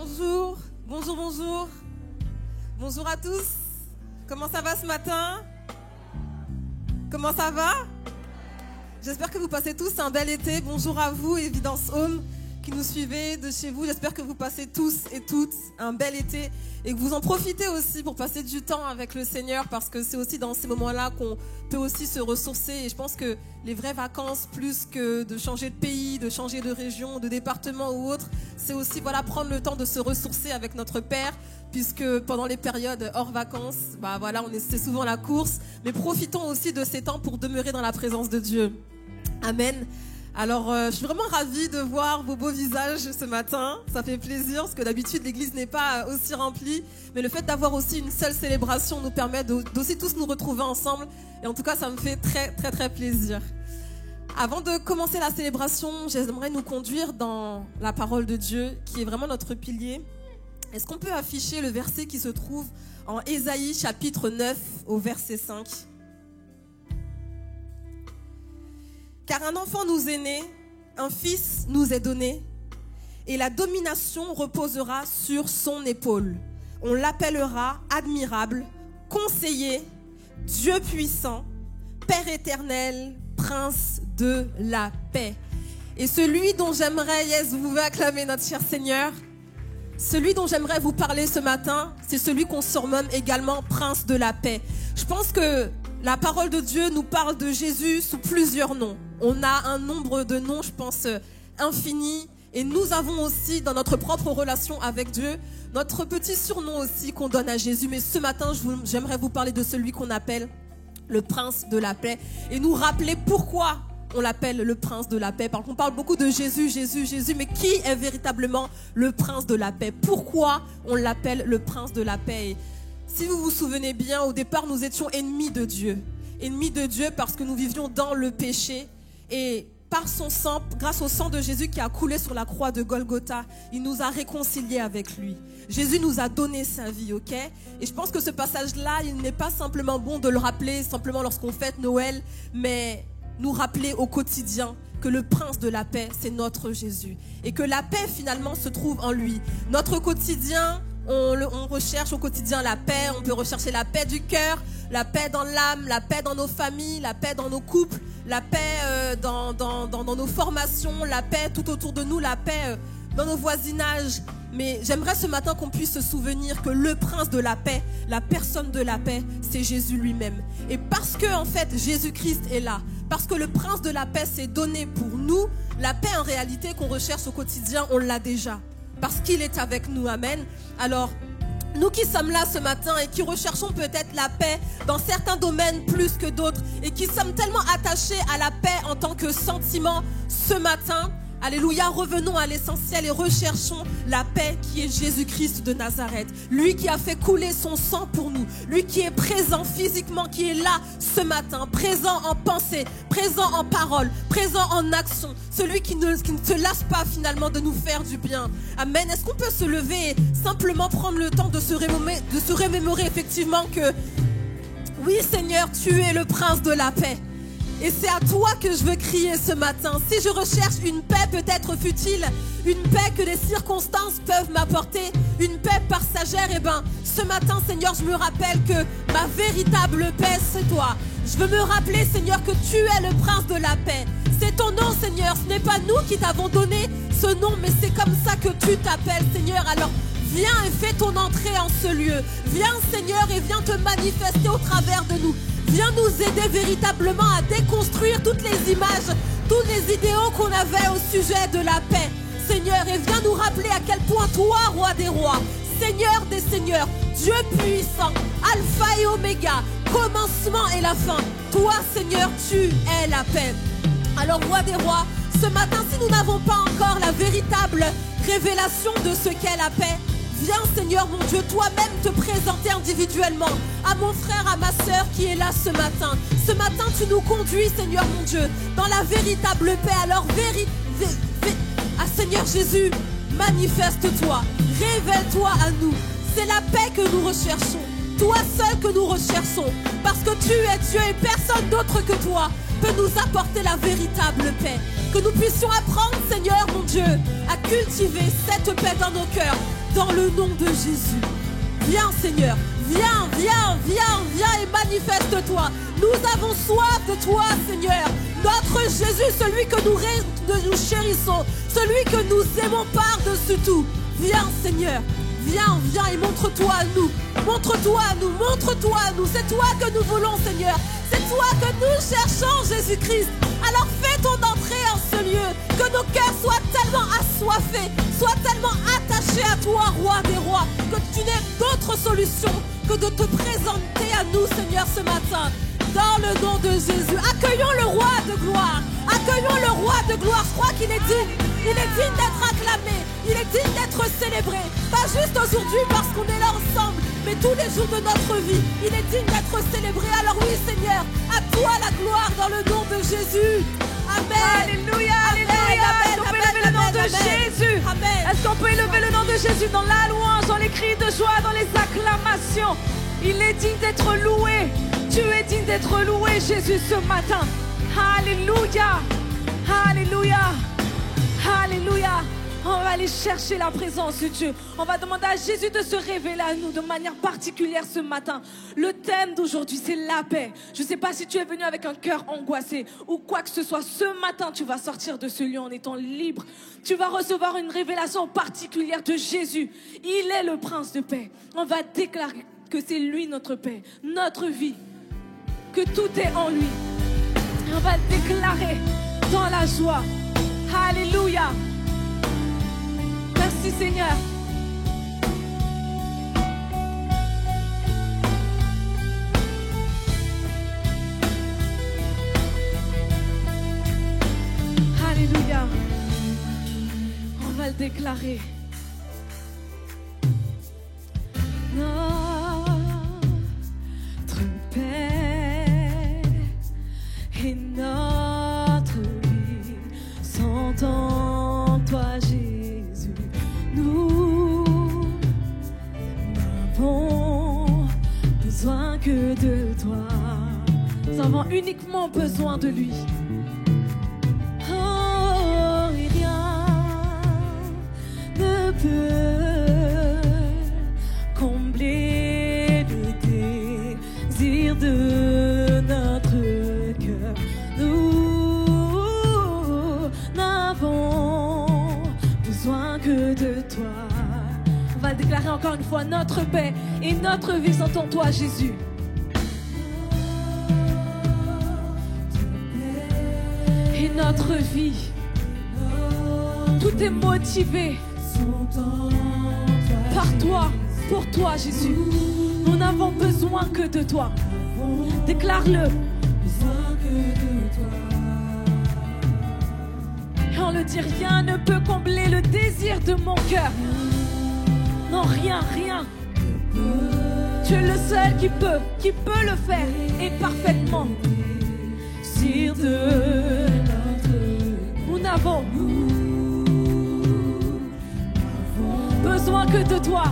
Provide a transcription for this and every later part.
Bonjour, bonjour, bonjour. Bonjour à tous. Comment ça va ce matin? Comment ça va? J'espère que vous passez tous un bel été. Bonjour à vous, Evidence Home, qui nous suivez de chez vous. J'espère que vous passez tous et toutes un bel été et que vous en profitez aussi pour passer du temps avec le Seigneur, parce que c'est aussi dans ces moments-là qu'on peut aussi se ressourcer. Et je pense que les vraies vacances, plus que de changer de pays, de changer de région, de département ou autre, c'est aussi prendre le temps de se ressourcer avec notre Père, puisque pendant les périodes hors vacances, c'est souvent la course, mais profitons aussi de ces temps pour demeurer dans la présence de Dieu. Amen. Alors, je suis vraiment ravie de voir vos beaux visages ce matin. Ça fait plaisir, parce que d'habitude, l'église n'est pas aussi remplie. Mais le fait d'avoir aussi une seule célébration nous permet d'aussi tous nous retrouver ensemble. Et en tout cas, ça me fait très, très, très plaisir. Avant de commencer la célébration, j'aimerais nous conduire dans la parole de Dieu, qui est vraiment notre pilier. Est-ce qu'on peut afficher le verset qui se trouve en Ésaïe chapitre 9 au verset 5? Car un enfant nous est né, un fils nous est donné, et la domination reposera sur son épaule. On l'appellera admirable, conseiller, Dieu puissant, Père éternel, Prince de la paix. Et celui dont j'aimerais, vous pouvez acclamer notre cher Seigneur, celui dont j'aimerais vous parler ce matin, c'est celui qu'on surnomme également Prince de la paix. Je pense que la parole de Dieu nous parle de Jésus sous plusieurs noms. On a un nombre de noms, je pense, infini. Et nous avons aussi, dans notre propre relation avec Dieu, notre petit surnom aussi qu'on donne à Jésus. Mais ce matin, j'aimerais vous parler de celui qu'on appelle le Prince de la paix. Et nous rappeler pourquoi on l'appelle le Prince de la paix. Parce qu'on parle beaucoup de Jésus, Jésus, Jésus. Mais qui est véritablement le Prince de la paix? Pourquoi on l'appelle le Prince de la paix? Et si vous vous souvenez bien, au départ, nous étions ennemis de Dieu. Ennemis de Dieu parce que nous vivions dans le péché. Et par son sang, grâce au sang de Jésus qui a coulé sur la croix de Golgotha, il nous a réconciliés avec lui. Jésus nous a donné sa vie, ok? Et je pense que ce passage-là, il n'est pas simplement bon de le rappeler simplement lorsqu'on fête Noël, mais nous rappeler au quotidien que le Prince de la paix, c'est notre Jésus. Et que la paix, finalement, se trouve en lui. Notre quotidien, on recherche au quotidien la paix. On peut rechercher la paix du cœur, la paix dans l'âme, la paix dans nos familles, la paix dans nos couples, la paix dans nos formations, la paix tout autour de nous, la paix dans nos voisinages. Mais j'aimerais ce matin qu'on puisse se souvenir que le Prince de la paix, la personne de la paix, c'est Jésus lui-même. Et parce que en fait Jésus-Christ est là, parce que le Prince de la paix s'est donné pour nous, la paix en réalité qu'on recherche au quotidien, on l'a déjà. Parce qu'il est avec nous, amen. Alors, nous qui sommes là ce matin et qui recherchons peut-être la paix dans certains domaines plus que d'autres et qui sommes tellement attachés à la paix en tant que sentiment ce matin, alléluia, revenons à l'essentiel et recherchons la paix qui est Jésus-Christ de Nazareth. Lui qui a fait couler son sang pour nous. Lui qui est présent physiquement, qui est là ce matin, présent en pensée, présent en parole, présent en action. Celui qui ne se lasse pas finalement de nous faire du bien. Amen. Est-ce qu'on peut se lever et simplement prendre le temps de se remémorer effectivement que oui Seigneur, tu es le Prince de la paix. Et c'est à toi que je veux crier ce matin. Si je recherche une paix peut-être futile, une paix que les circonstances peuvent m'apporter, une paix passagère, ce matin, Seigneur, je me rappelle que ma véritable paix, c'est toi. Je veux me rappeler, Seigneur, que tu es le Prince de la paix. C'est ton nom, Seigneur. Ce n'est pas nous qui t'avons donné ce nom, mais c'est comme ça que tu t'appelles, Seigneur. Alors, viens et fais ton entrée en ce lieu. Viens, Seigneur, et viens te manifester au travers de nous. Viens nous aider véritablement à déconstruire toutes les images, tous les idéaux qu'on avait au sujet de la paix. Seigneur, et viens nous rappeler à quel point toi, roi des rois, Seigneur des seigneurs, Dieu puissant, Alpha et Oméga, commencement et la fin. Toi, Seigneur, tu es la paix. Alors, roi des rois, ce matin, si nous n'avons pas encore la véritable révélation de ce qu'est la paix, viens, Seigneur, mon Dieu, toi-même te présenter individuellement à mon frère, à ma sœur qui est là ce matin. Ce matin, tu nous conduis, Seigneur, mon Dieu, dans la véritable paix. Alors, Seigneur Jésus, manifeste-toi, révèle-toi à nous. C'est la paix que nous recherchons. Toi seul que nous recherchons. Parce que tu es Dieu et personne d'autre que toi. peut nous apporter la véritable paix. Que nous puissions apprendre, Seigneur mon Dieu, à cultiver cette paix dans nos cœurs, dans le nom de Jésus. Viens, Seigneur, viens, viens, viens, viens et manifeste-toi. Nous avons soif de toi, Seigneur. Notre Jésus, celui que nous chérissons, celui que nous aimons par-dessus tout. Viens, Seigneur, viens, viens et montre-toi à nous. Montre-toi à nous, montre-toi à nous. C'est toi que nous voulons, Seigneur. C'est toi que nous cherchons, Jésus-Christ. Alors fais ton entrée en ce lieu. Que nos cœurs soient tellement assoiffés, soient tellement attachés à toi, Roi des rois, que tu n'aies d'autre solution que de te présenter à nous, Seigneur, ce matin. Dans le nom de Jésus, accueillons le Roi de gloire. Accueillons le Roi de gloire. Je crois qu'il est digne. Il est digne d'être acclamé. Il est digne d'être célébré. Pas juste aujourd'hui parce qu'on est là ensemble, mais tous les jours de notre vie. Il est digne d'être célébré. Alors oui, Seigneur, à toi la gloire dans le nom de Jésus. Amen. Alléluia, alléluia. Est-ce qu'on peut élever le nom de Jésus? Amen. Est-ce qu'on peut élever le nom de Jésus dans la louange, dans les cris de joie, dans les acclamations? Il est digne d'être loué. Tu es digne d'être loué, Jésus, ce matin. Alléluia. Alléluia. Alléluia. On va aller chercher la présence de Dieu. On va demander à Jésus de se révéler à nous de manière particulière ce matin. Le thème d'aujourd'hui, c'est la paix. Je ne sais pas si tu es venu avec un cœur angoissé ou quoi que ce soit. Ce matin, tu vas sortir de ce lieu en étant libre. Tu vas recevoir une révélation particulière de Jésus. Il est le prince de paix. On va déclarer que c'est lui notre paix, notre vie, que tout est en lui. Et on va le déclarer dans la joie. Alléluia. Merci Seigneur. Alléluia. On va le déclarer. Notre paix et notre vie sont en toi, Jésus. Nous n'avons besoin que de toi. Nous avons uniquement besoin de lui. Oh, et rien ne peut combler le désir de notre cœur. Nous n'avons besoin que de toi. On va déclarer encore une fois: notre paix et notre vie sont en toi, Jésus. Et notre vie, tout est motivé par toi, pour toi, Jésus. Nous n'avons besoin que de toi. Déclare-le. Et on le dit: rien ne peut combler le désir de mon cœur. Non, rien, rien. Tu es le seul qui peut le faire, et parfaitement. Nous n'avons besoin que de toi.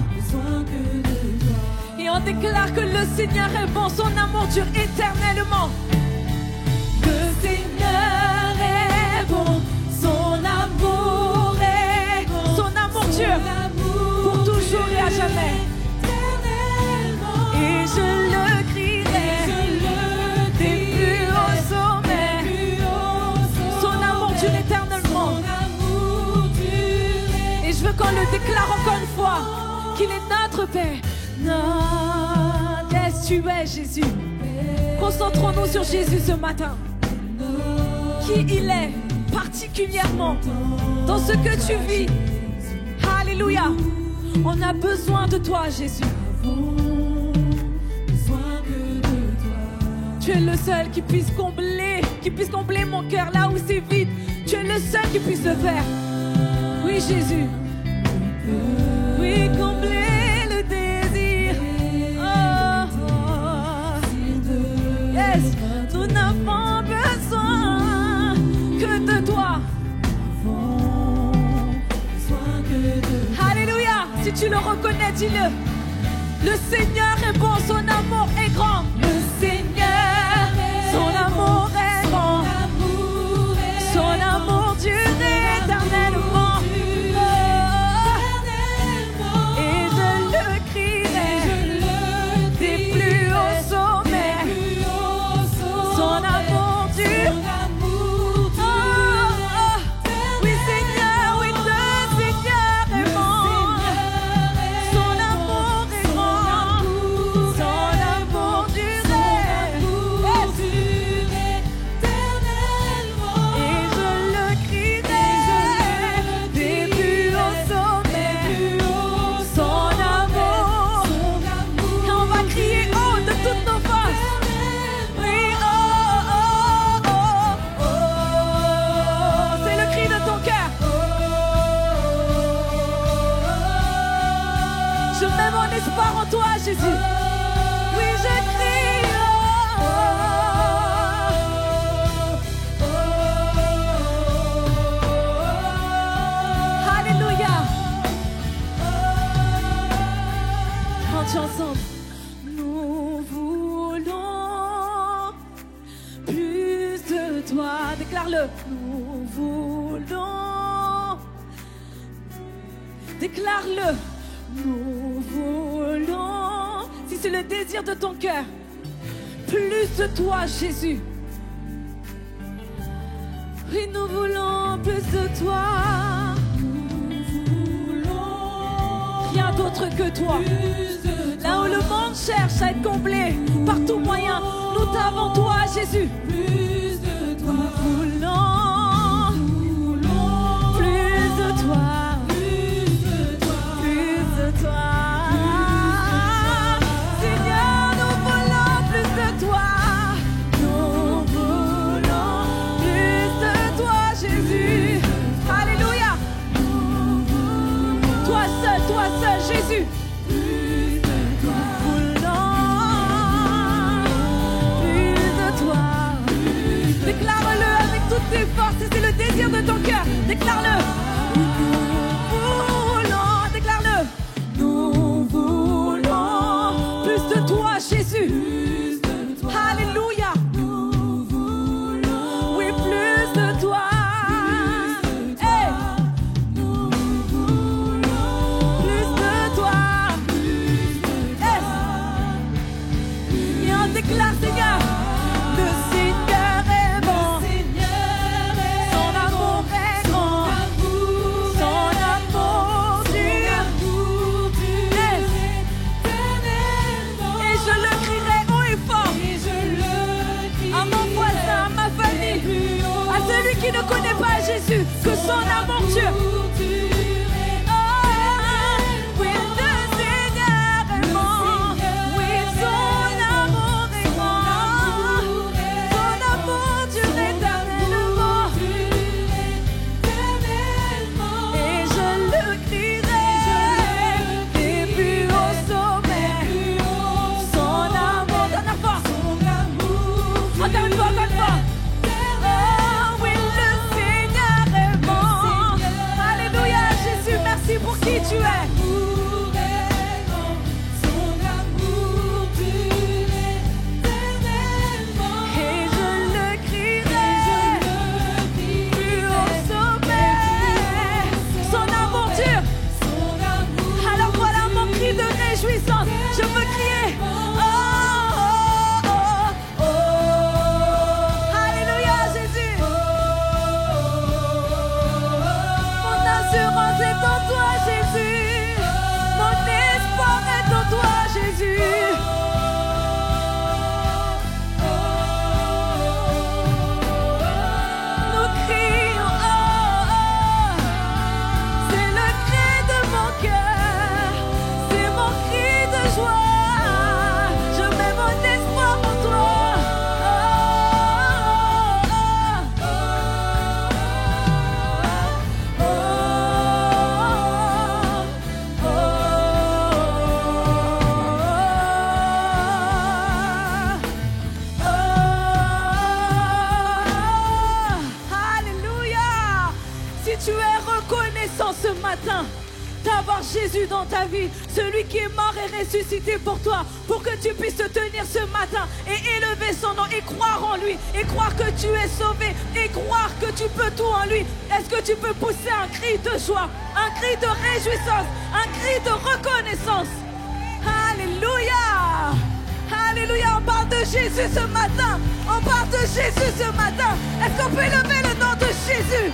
Et on déclare que le Seigneur est bon, son amour dure éternellement. Le Seigneur est bon, son amour est bon, son amour dure pour toujours et à jamais. Et je le crierai des plus hauts sommets. Son amour dure éternellement. Et je veux qu'on le déclare encore une fois, qu'il est notre paix. Yes, tu es Jésus. Concentrons-nous sur Jésus ce matin. Qui il est particulièrement dans ce que tu vis. Alléluia. On a besoin de toi, Jésus. Tu es le seul qui puisse combler mon cœur là où c'est vide. Tu es le seul qui puisse le faire. Oui, Jésus. Oui, combler le désir. Oh, oh. Yes, nous n'avons besoin que de toi. Alléluia. Si tu le reconnais, dis-le. Le Seigneur est bon, son amour est grand. Le Seigneur, son amour est grand. mets mon espoir en toi, Jésus. Oui, je crie. Alléluia. Chantons ensemble. Nous voulons plus de toi. Déclare-le. Nous voulons. Déclare-le. Nous voulons. Si c'est le désir de ton cœur, plus de toi, Jésus. Oui, nous voulons plus de toi. Nous voulons rien d'autre que toi. Là où le monde cherche à être comblé par tout moyen, nous t'avons toi, Jésus. Plus de toi. Nous voulons plus de toi. Seigneur, nous voulons plus de toi. Nous voulons plus de toi, Jésus. Alléluia. Toi seul, Jésus. Plus de toi. Plus de toi. Déclare-le avec toutes tes forces. C'est le désir de ton cœur. Déclare-le. Nous voulons plus de toi, Jésus. Alléluia. Oui, plus de toi. Hey. Plus de toi. Hey. Et on déclare, Seigneur, le Seigneur est bon. Son amour est grand. Son amour dure. Et je le crierai haut et fort. À mon voisin, à ma famille, à celui qui ne connaît pas Jésus, que son amour dure. Oui, le Seigneur est bon. Oui, son amour est grand. Son amour dure éternellement. Et je le crierai des plus hauts sommets. Son amour donne la force. Encore une fois, encore une fois. Oh oui, le Seigneur est bon. Alléluia, Jésus, merci pour qui tu es. Et je le crierai plus haut sommet. Son amour dure. Alors voilà mon cri de réjouissance. Je veux crier. Oh, oh, oh, oh. Alléluia, Jésus. Mon assurance est en toi, Jésus. Mon espoir est en toi, Jésus. Nous crions, oh, oh. C'est le cri de mon cœur. C'est mon cri de joie. Je mets mon espoir en toi. Alléluia. Si tu es reconnaissant ce matin d'avoir Jésus dans ta vie, celui qui est mort et ressuscité pour toi, pour que tu puisses te tenir ce matin et élever son nom et croire en lui, et croire que tu es sauvé, et croire que tu peux tout en lui. Est-ce que tu peux pousser un cri de joie, un cri de réjouissance, un cri de reconnaissance? Alléluia. Alléluia, on parle de Jésus ce matin. On parle de Jésus ce matin. Est-ce qu'on peut élever le nom de Jésus?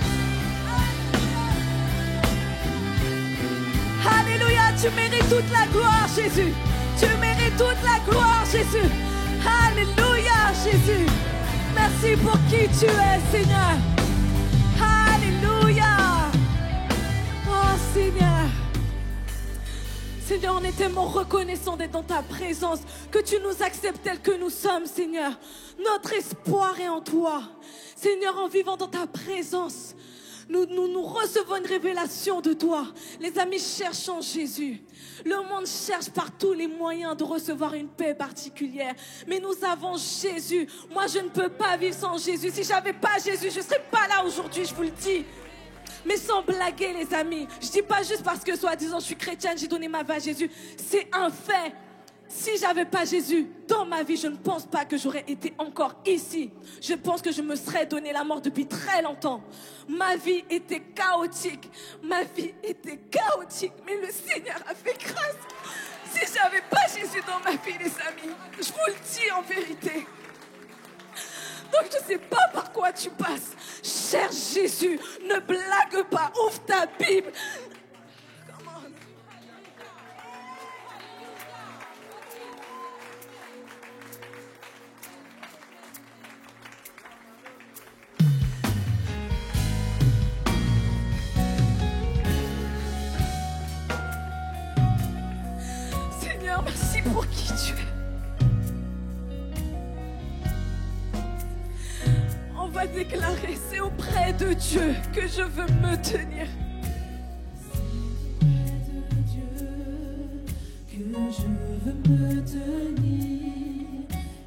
Alléluia, tu mérites toute la gloire, Jésus. Tu mérites toute la gloire, Jésus. Alléluia, Jésus. Merci pour qui tu es, Seigneur. Alléluia. Oh, Seigneur. Seigneur, on est tellement reconnaissant d'être dans ta présence, que tu nous acceptes tels que nous sommes, Seigneur. Notre espoir est en toi. Seigneur, en vivant dans ta présence, Nous recevons une révélation de toi. Les amis, cherchons Jésus. Le monde cherche par tous les moyens de recevoir une paix particulière. Mais nous avons Jésus. Moi, je ne peux pas vivre sans Jésus. Si je n'avais pas Jésus, je ne serais pas là aujourd'hui, je vous le dis. Mais sans blaguer, les amis. Je ne dis pas juste parce que, soi-disant, je suis chrétienne, j'ai donné ma vie à Jésus. C'est un fait. Si j'avais pas Jésus dans ma vie, je ne pense pas que j'aurais été encore ici. Je pense que je me serais donné la mort depuis très longtemps. Ma vie était chaotique. Ma vie était chaotique. Mais le Seigneur a fait grâce. Si j'avais pas Jésus dans ma vie, les amis, je vous le dis en vérité. Donc je ne sais pas par quoi tu passes. Cherche Jésus. Ne blague pas. Ouvre ta Bible. Merci pour qui tu es. On va déclarer, c'est auprès de Dieu que je veux me tenir. C'est auprès de Dieu que je veux me tenir.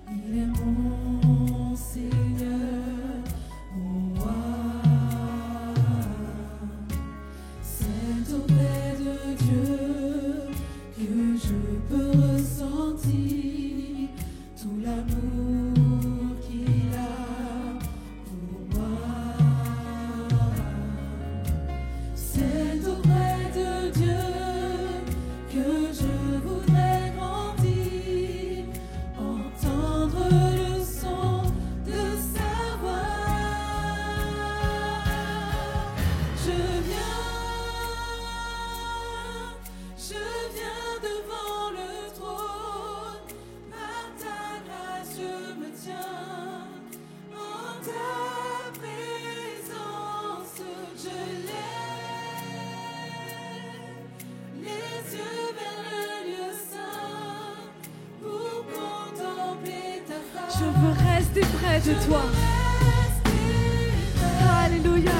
Il est mon Seigneur, mon roi. C'est auprès de Dieu que je peux ressentir tout l'amour qu'il a pour moi. C'est auprès de Dieu que je voudrais grandir, entendre le son de sa voix. Je viens devant le trône, par ta grâce je me tiens, en ta présence je lève les yeux vers le lieu saint pour contempler ta face. Je veux rester près de toi. Alléluia.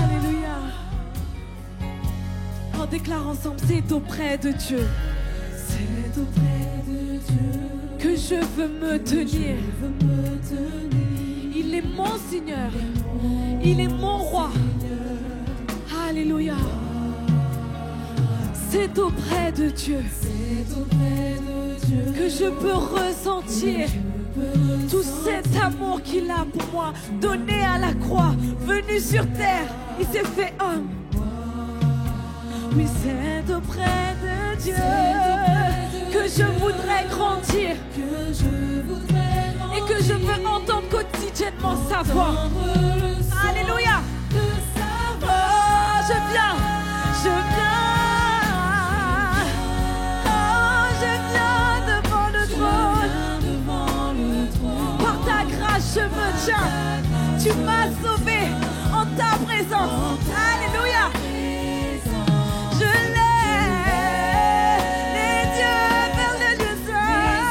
Alléluia. On déclare ensemble, c'est auprès de Dieu. C'est auprès de Dieu que je veux me tenir. Il est mon Seigneur. Il est mon roi. Alléluia. C'est auprès de Dieu que je peux ressentir tout cet amour qu'il a pour moi, donné à la croix, venu sur terre, il s'est fait homme. Oui, c'est auprès de Dieu que je voudrais grandir et que je veux entendre quotidiennement sa voix. Alléluia. Oh, je viens. Oh, je viens devant le trône. Par ta grâce, je me tiens. Tu m'as sauvé en ta présence. Alléluia. Je lève les yeux vers le lieu saint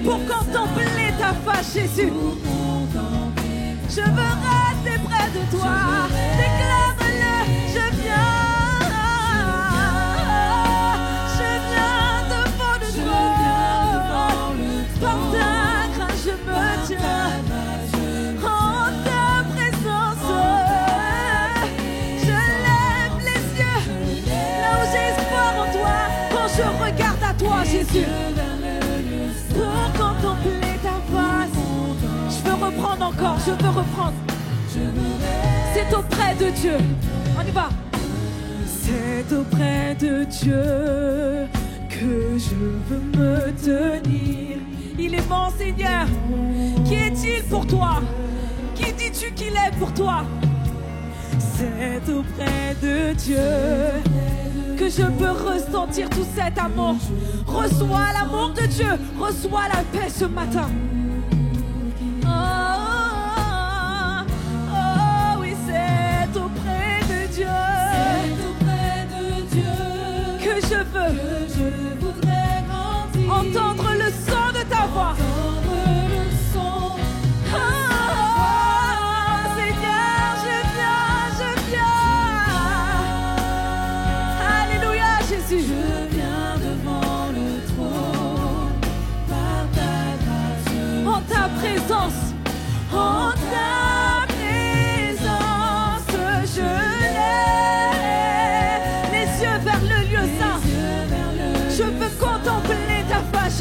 pour contempler ta face, Jésus. Je veux rester près de toi. Déclare-le, je viens devant le trône. Par ta grâce, je me tiens en ta présence. Je lève les yeux là où j'ai espoir en toi. Quand je regarde à toi, Jésus, pour contempler ta face. Je veux reprendre encore, je veux reprendre. C'est auprès de Dieu. On y va. C'est auprès de Dieu que je veux me tenir. Il est mon Seigneur. Qui est-il pour toi? Qui dis-tu qu'il est pour toi? C'est auprès de Dieu que je peux ressentir tout cet amour. Reçois l'amour de Dieu. Reçois la paix ce matin. Oui, c'est auprès de Dieu. C'est auprès de Dieu que je veux entendre le son de ta voix. C'est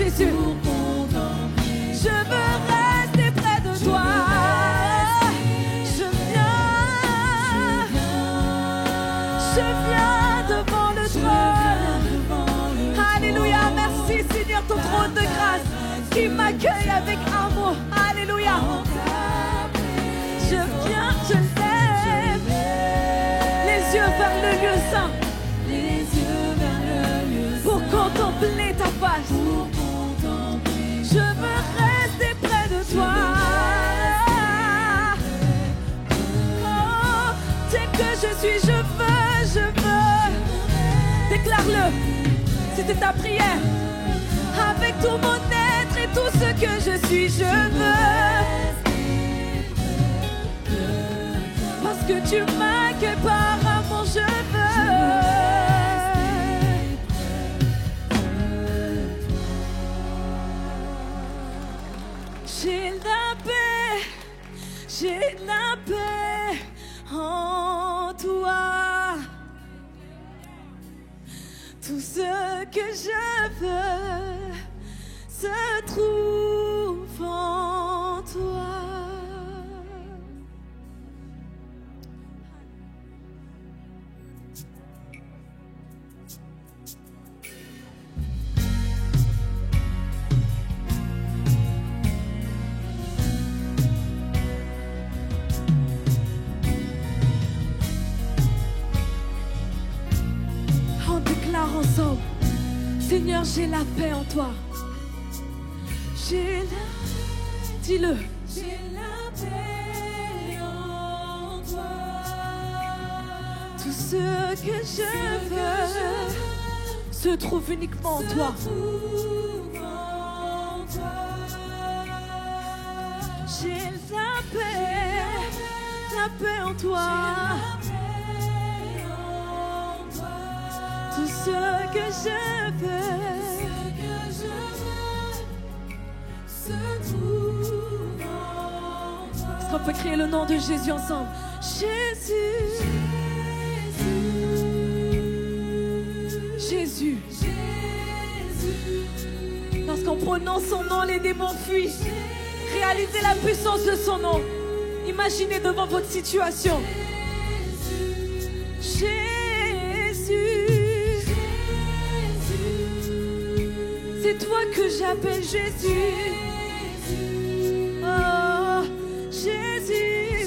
Jésus. Je veux rester près de toi. Je viens devant le trône. Alléluia, merci Seigneur, ton trône de grâce qui m'accueille avec amour. Alléluia. Je viens, je lève les yeux vers le lieu saint pour contempler ta face. Je veux rester près de toi. Oh, tel que je suis, je veux. Déclare-le, c'était ta prière. Avec tout mon être et tout ce que je suis, je veux. Parce que tu m'accueilles par amour, je veux. J'ai la paix en toi. Tout ce que je veux se trouve en toi. Ensemble. Seigneur, j'ai la paix en toi. Dis-le. J'ai la paix en toi. Tout ce que je veux se trouve uniquement en toi. J'ai la paix en toi. Tout ce que je veux se trouve en toi. Est-ce qu'on peut crier le nom de Jésus ensemble? Jésus, Jésus, Jésus. Lorsqu'on prononce son nom, les démons fuient. Réalisez la puissance de son nom. Imaginez devant votre situation. Jésus. C'est toi que j'appelle Jésus. Oh, Jésus.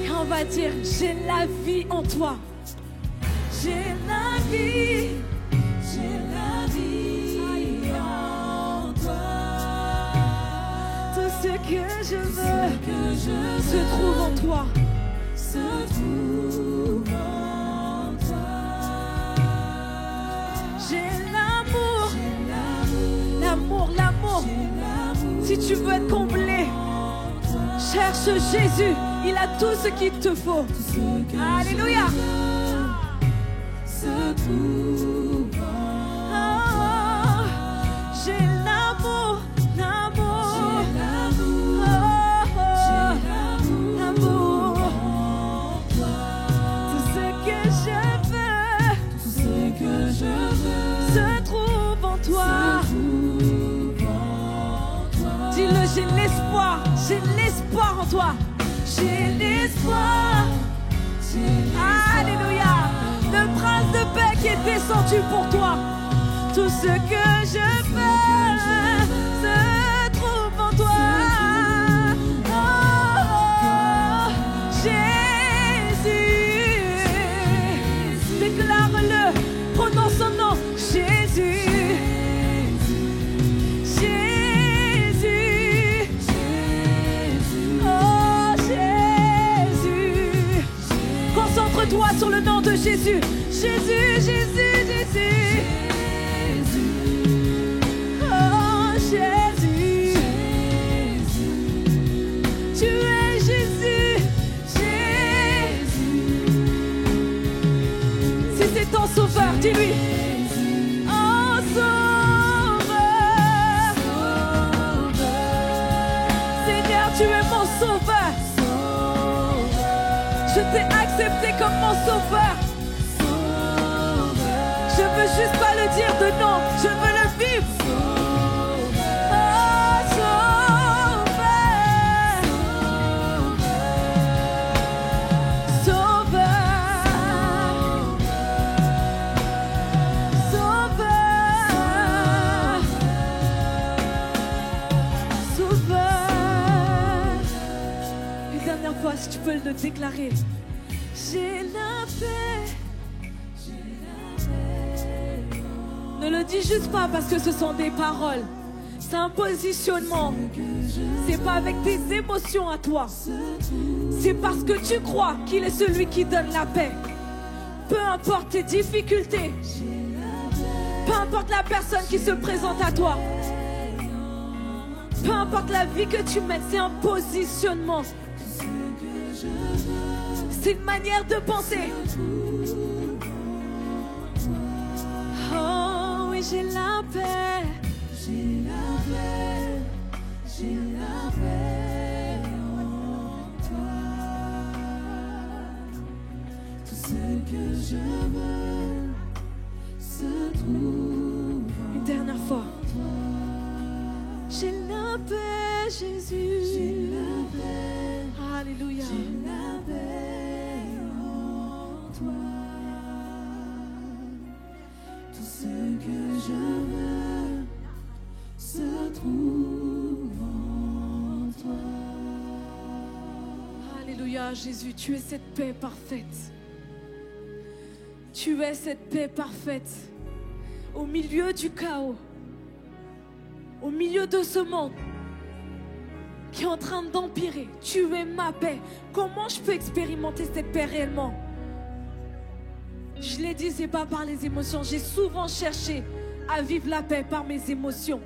Et on va dire, j'ai la vie en toi. J'ai la vie. J'ai la vie en toi. Tout ce que je veux se trouve en toi. Se trouve en toi. J'ai l'amour. L'amour. Si tu veux être comblé, cherche Jésus. Il a tout ce qu'il te faut. Alléluia. Se trouve en j'ai l'amour. Tout ce que je veux se trouve en toi. Dis-le, j'ai l'espoir en toi. J'ai l'espoir. Alléluia. Le prince de paix qui est descendu pour toi. Tout ce que je veux se trouve en toi. Oh, Jésus. Déclare-le, prononce son nom. Jésus. Concentre-toi sur le nom de Jésus. Jésus. Oh Jésus. Tu es Jésus. Si c'est ton sauveur, dis-lui. Oh sauveur. Seigneur, tu es mon sauveur. Je t'ai accepté comme mon sauveur. de nom, je veux le vivre. Si tu peux le déclarer. J'ai la paix. Ne le dis juste pas parce que ce sont des paroles. C'est un positionnement. C'est pas avec tes émotions à toi. C'est parce que tu crois qu'il est celui qui donne la paix. Peu importe tes difficultés. Peu importe la personne qui se présente à toi. Peu importe la vie que tu mènes, c'est un positionnement. C'est une manière de penser. Oh oui, j'ai la paix. J'ai la paix. J'ai la paix en toi. Tout ce que je veux se trouve. Une dernière fois. J'ai la paix, Jésus. J'ai la paix. Alléluia. J'ai la paix en toi. Tout ce que je veux se trouve en toi. Alléluia, Jésus, tu es cette paix parfaite. Tu es cette paix parfaite au milieu du chaos, au milieu de ce monde qui est en train d'empirer. Tu es ma paix. Comment je peux expérimenter cette paix réellement? Je l'ai dit, c'est pas par les émotions. J'ai souvent cherché à vivre la paix par mes émotions.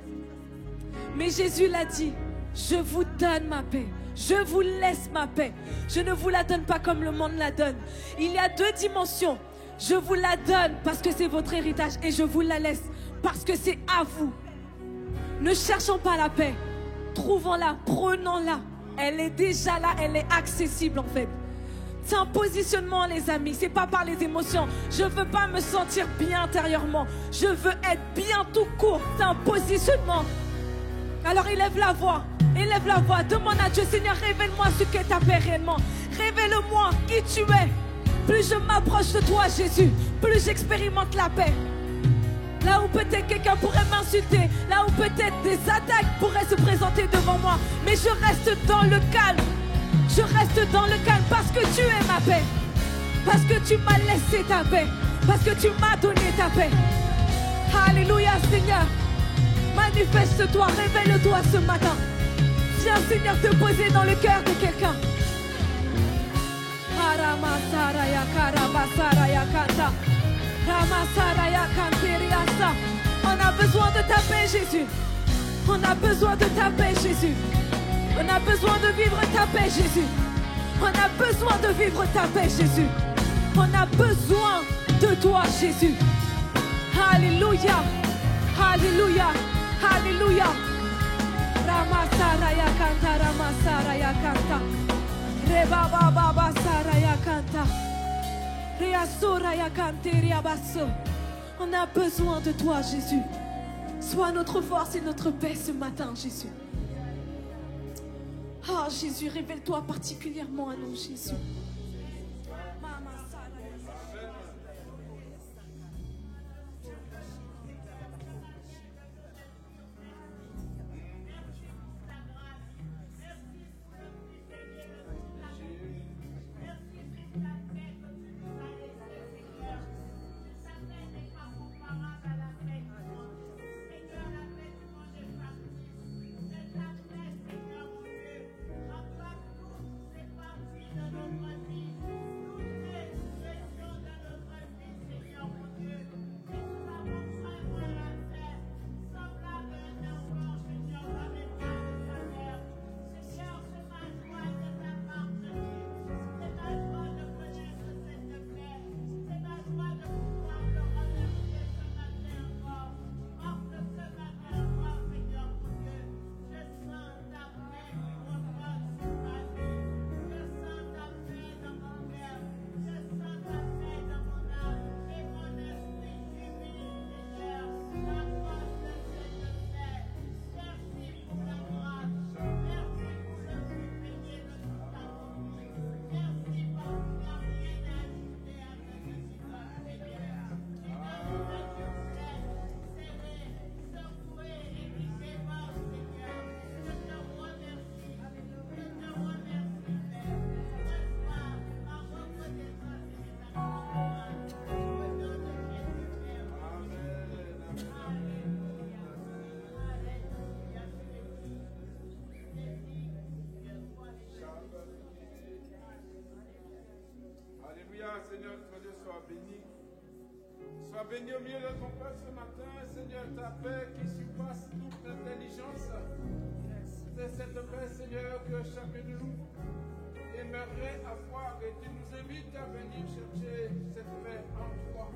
Mais Jésus l'a dit, je vous donne ma paix. Je vous laisse ma paix. Je ne vous la donne pas comme le monde la donne. Il y a deux dimensions. Je vous la donne parce que c'est votre héritage et je vous la laisse parce que c'est à vous. Ne cherchons pas la paix. Trouvons-la, prenons-la. Elle est déjà là, elle est accessible en fait. C'est un positionnement les amis, c'est pas par les émotions. Je veux pas me sentir bien intérieurement. Je veux être bien tout court. C'est un positionnement. Alors élève la voix, demande à Dieu, Seigneur, révèle-moi ce qu'est ta paix réellement. Révèle-moi qui tu es. Plus je m'approche de toi Jésus, plus j'expérimente la paix. Là où peut-être quelqu'un pourrait m'insulter, là où peut-être des attaques pourraient se présenter devant moi, mais je reste dans le calme. Je reste dans le calme parce que tu es ma paix. Parce que tu m'as laissé ta paix. Parce que tu m'as donné ta paix. Alléluia Seigneur. Manifeste-toi, révèle-toi ce matin. Viens Seigneur te poser dans le cœur de quelqu'un. On a besoin de ta paix Jésus. On a besoin de ta paix Jésus. On a besoin de vivre ta paix Jésus. On a besoin de vivre ta paix Jésus. On a besoin de toi Jésus. Alléluia. Alléluia. Alléluia. Ramasaraya kanta, ramasaraya kanta. Reba baba saraya kanta. Riasuraya kanteria basso. On a besoin de toi Jésus. Sois notre force et notre paix ce matin Jésus. Ah Jésus, révèle-toi particulièrement à nous Jésus. Thank you. Seigneur, notre Dieu, sois béni. Sois béni au milieu de ton peuple ce matin, Seigneur, ta paix qui surpasse toute intelligence. C'est cette paix, Seigneur, que chacun de nous aimerait avoir et tu nous invites à venir chercher cette paix en toi.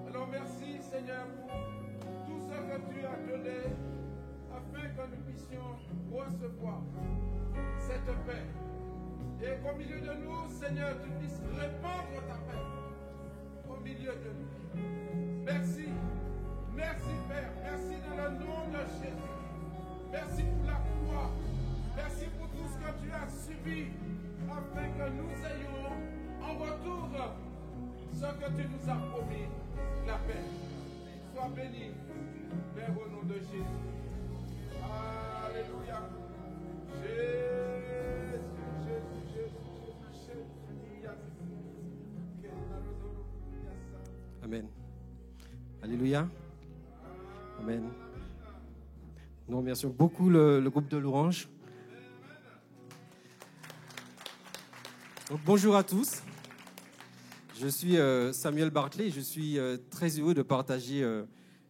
Alors merci, Seigneur, pour tout ce que tu as donné afin que nous puissions recevoir cette paix. Et qu'au milieu de nous, Seigneur, tu puisses répandre ta paix au milieu de nous. Merci. Merci, Père. Merci dans le nom de Jésus. Merci pour la croix. Merci pour tout ce que tu as subi afin que nous ayons en retour ce que tu nous as promis, la paix. Sois béni, Père, au nom de Jésus. Alléluia. Jésus, Jésus, Jésus, Jésus. Amen. Alléluia. Amen. Nous remercions beaucoup le groupe de l'Orange. Donc, bonjour à tous. Je suis Samuel Bartley et je suis très heureux de partager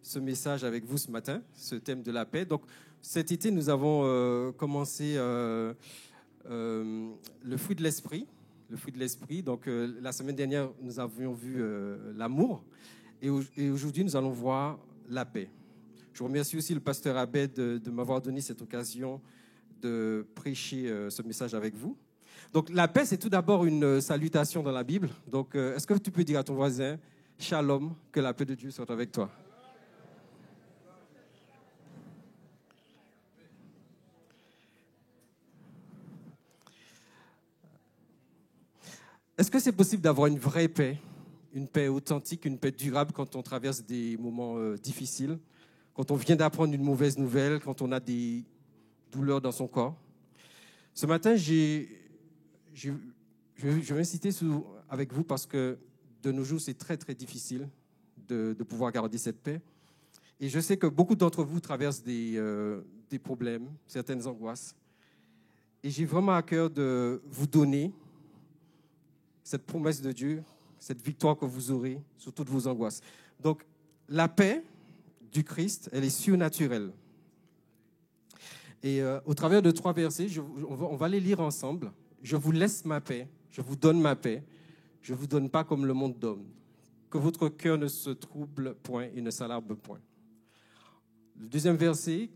ce message avec vous ce matin, ce thème de la paix. Donc, cet été, nous avons commencé le fruit de l'esprit. Le fruit de l'esprit. Donc, la semaine dernière, nous avions vu l'amour. Et aujourd'hui, nous allons voir la paix. Je remercie aussi le pasteur Abed de m'avoir donné cette occasion de prêcher ce message avec vous. Donc, la paix, c'est tout d'abord une salutation dans la Bible. Donc, est-ce que tu peux dire à ton voisin, Shalom, que la paix de Dieu soit avec toi? Est-ce que c'est possible d'avoir une vraie paix, une paix authentique, une paix durable quand on traverse des moments difficiles, quand on vient d'apprendre une mauvaise nouvelle, quand on a des douleurs dans son corps? Ce matin, je vais insister avec vous parce que de nos jours, c'est très, très difficile de pouvoir garder cette paix. Et je sais que beaucoup d'entre vous traversent des problèmes, certaines angoisses. Et j'ai vraiment à cœur de vous donner cette promesse de Dieu, cette victoire que vous aurez sur toutes vos angoisses. Donc, la paix du Christ, elle est surnaturelle. Et au travers de 3 versets, on va les lire ensemble. Je vous laisse ma paix, je vous donne ma paix, je ne vous donne pas comme le monde donne. Que votre cœur ne se trouble point et ne s'alarme point. Le deuxième verset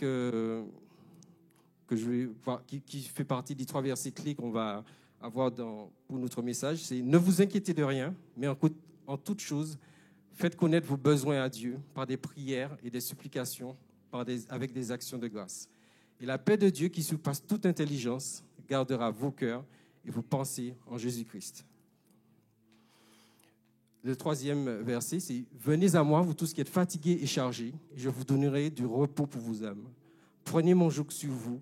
qui fait partie des 3 versets clés qu'on va avoir pour notre message, c'est « Ne vous inquiétez de rien, mais en toute chose, faites connaître vos besoins à Dieu par des prières et des supplications, avec des actions de grâce. Et la paix de Dieu qui surpasse toute intelligence gardera vos cœurs et vos pensées en Jésus-Christ. » Le 3e verset, c'est « Venez à moi, vous tous qui êtes fatigués et chargés, et je vous donnerai du repos pour vos âmes. Prenez mon joug sur vous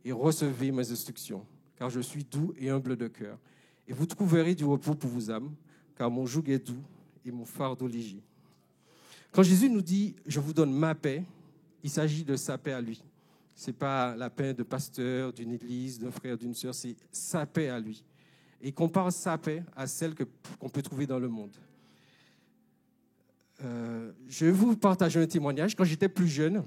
et recevez mes instructions, car je suis doux et humble de cœur. Et vous trouverez du repos pour vos âmes, car mon joug est doux et mon fardeau léger. » Quand Jésus nous dit « Je vous donne ma paix », il s'agit de sa paix à lui. Ce n'est pas la paix de pasteur, d'une église, d'un frère, d'une sœur, c'est sa paix à lui. Et il compare sa paix à celle qu'on peut trouver dans le monde. Je vais vous partager un témoignage. Quand j'étais plus jeune,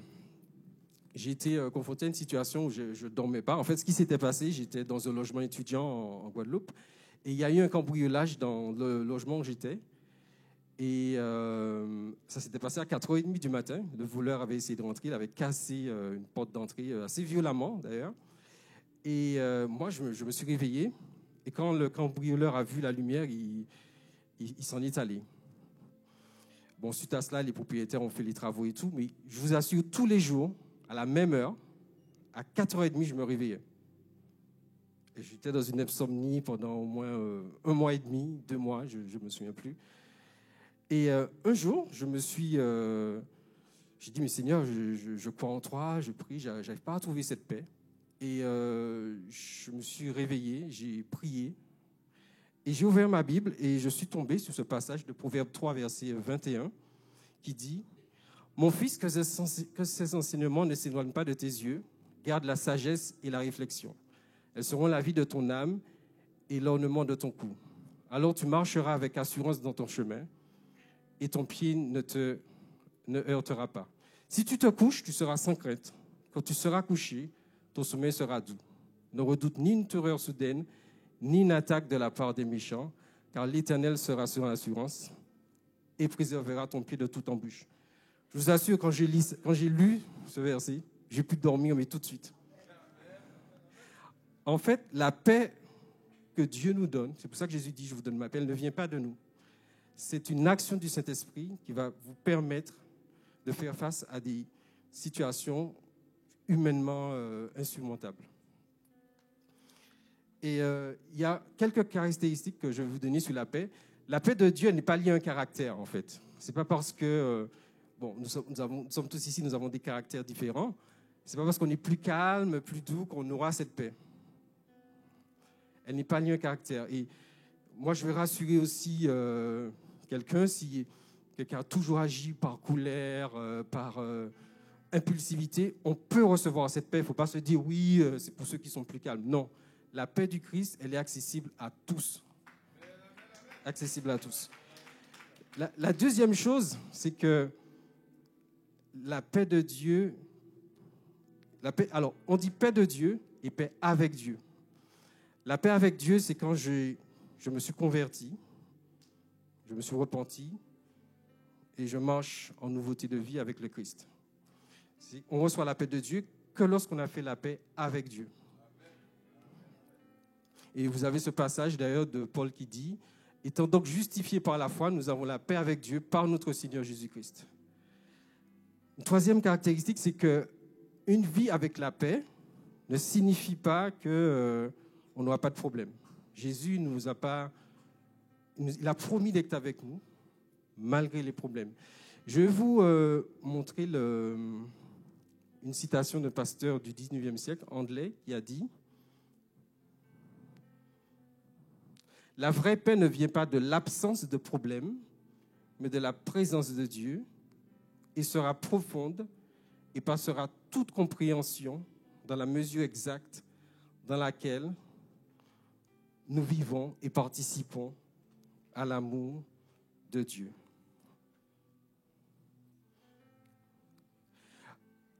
j'ai été confronté à une situation où je ne dormais pas. En fait, ce qui s'était passé, j'étais dans un logement étudiant en Guadeloupe. Et il y a eu un cambriolage dans le logement où j'étais. Et ça s'était passé à 4h30 du matin. Le voleur avait essayé de rentrer. Il avait cassé une porte d'entrée assez violemment, d'ailleurs. Et moi, je me suis réveillé. Et quand le cambrioleur a vu la lumière, il s'en est allé. Bon, suite à cela, les propriétaires ont fait les travaux et tout. Mais je vous assure, tous les jours, à la même heure, à 4h30, je me réveillais. Et j'étais dans une insomnie pendant au moins 1 mois et demi, 2 mois, je ne me souviens plus. Et un jour, j'ai dit, mais Seigneur, je crois en toi, je prie, je n'arrive pas à trouver cette paix. Et je me suis réveillé, j'ai prié. Et j'ai ouvert ma Bible et je suis tombé sur ce passage de Proverbe 3, verset 21, qui dit « Mon fils, que ces enseignements ne s'éloignent pas de tes yeux, garde la sagesse et la réflexion. Elles seront la vie de ton âme et l'ornement de ton cou. Alors tu marcheras avec assurance dans ton chemin et ton pied ne heurtera pas. Si tu te couches, tu seras sans crainte. Quand tu seras couché, ton sommeil sera doux. Ne redoute ni une terreur soudaine, ni une attaque de la part des méchants, car l'Éternel sera sur l'assurance et préservera ton pied de toute embûche. Je vous assure, quand j'ai lu ce verset, j'ai pu dormir, mais tout de suite. En fait, la paix que Dieu nous donne, c'est pour ça que Jésus dit « Je vous donne ma paix », elle ne vient pas de nous. C'est une action du Saint-Esprit qui va vous permettre de faire face à des situations humainement insurmontables. Et il y a quelques caractéristiques que je vais vous donner sur la paix. La paix de Dieu n'est pas liée à un caractère, en fait. Ce n'est pas parce que, nous sommes tous ici, nous avons des caractères différents. Ce n'est pas parce qu'on est plus calme, plus doux qu'on aura cette paix. Elle n'est pas liée à un caractère. Et moi, je vais rassurer aussi quelqu'un, si quelqu'un a toujours agi par colère, par impulsivité, on peut recevoir cette paix. Il ne faut pas se dire, oui, c'est pour ceux qui sont plus calmes. Non, la paix du Christ, elle est accessible à tous. Accessible à tous. La deuxième chose, c'est que la paix de Dieu, alors on dit paix de Dieu et paix avec Dieu. La paix avec Dieu, c'est quand je me suis converti, je me suis repenti et je marche en nouveauté de vie avec le Christ. On reçoit la paix de Dieu que lorsqu'on a fait la paix avec Dieu. Et vous avez ce passage d'ailleurs de Paul qui dit « Étant donc justifiés par la foi, nous avons la paix avec Dieu par notre Seigneur Jésus-Christ. » Une troisième caractéristique, c'est qu'une vie avec la paix ne signifie pas qu'on n'aura pas de problème. Jésus il a promis d'être avec nous, malgré les problèmes. Je vais vous montrer une citation d'un pasteur du 19e siècle, anglais, qui a dit « La vraie paix ne vient pas de l'absence de problèmes, mais de la présence de Dieu, et sera profonde et passera toute compréhension dans la mesure exacte dans laquelle nous vivons et participons à l'amour de Dieu. »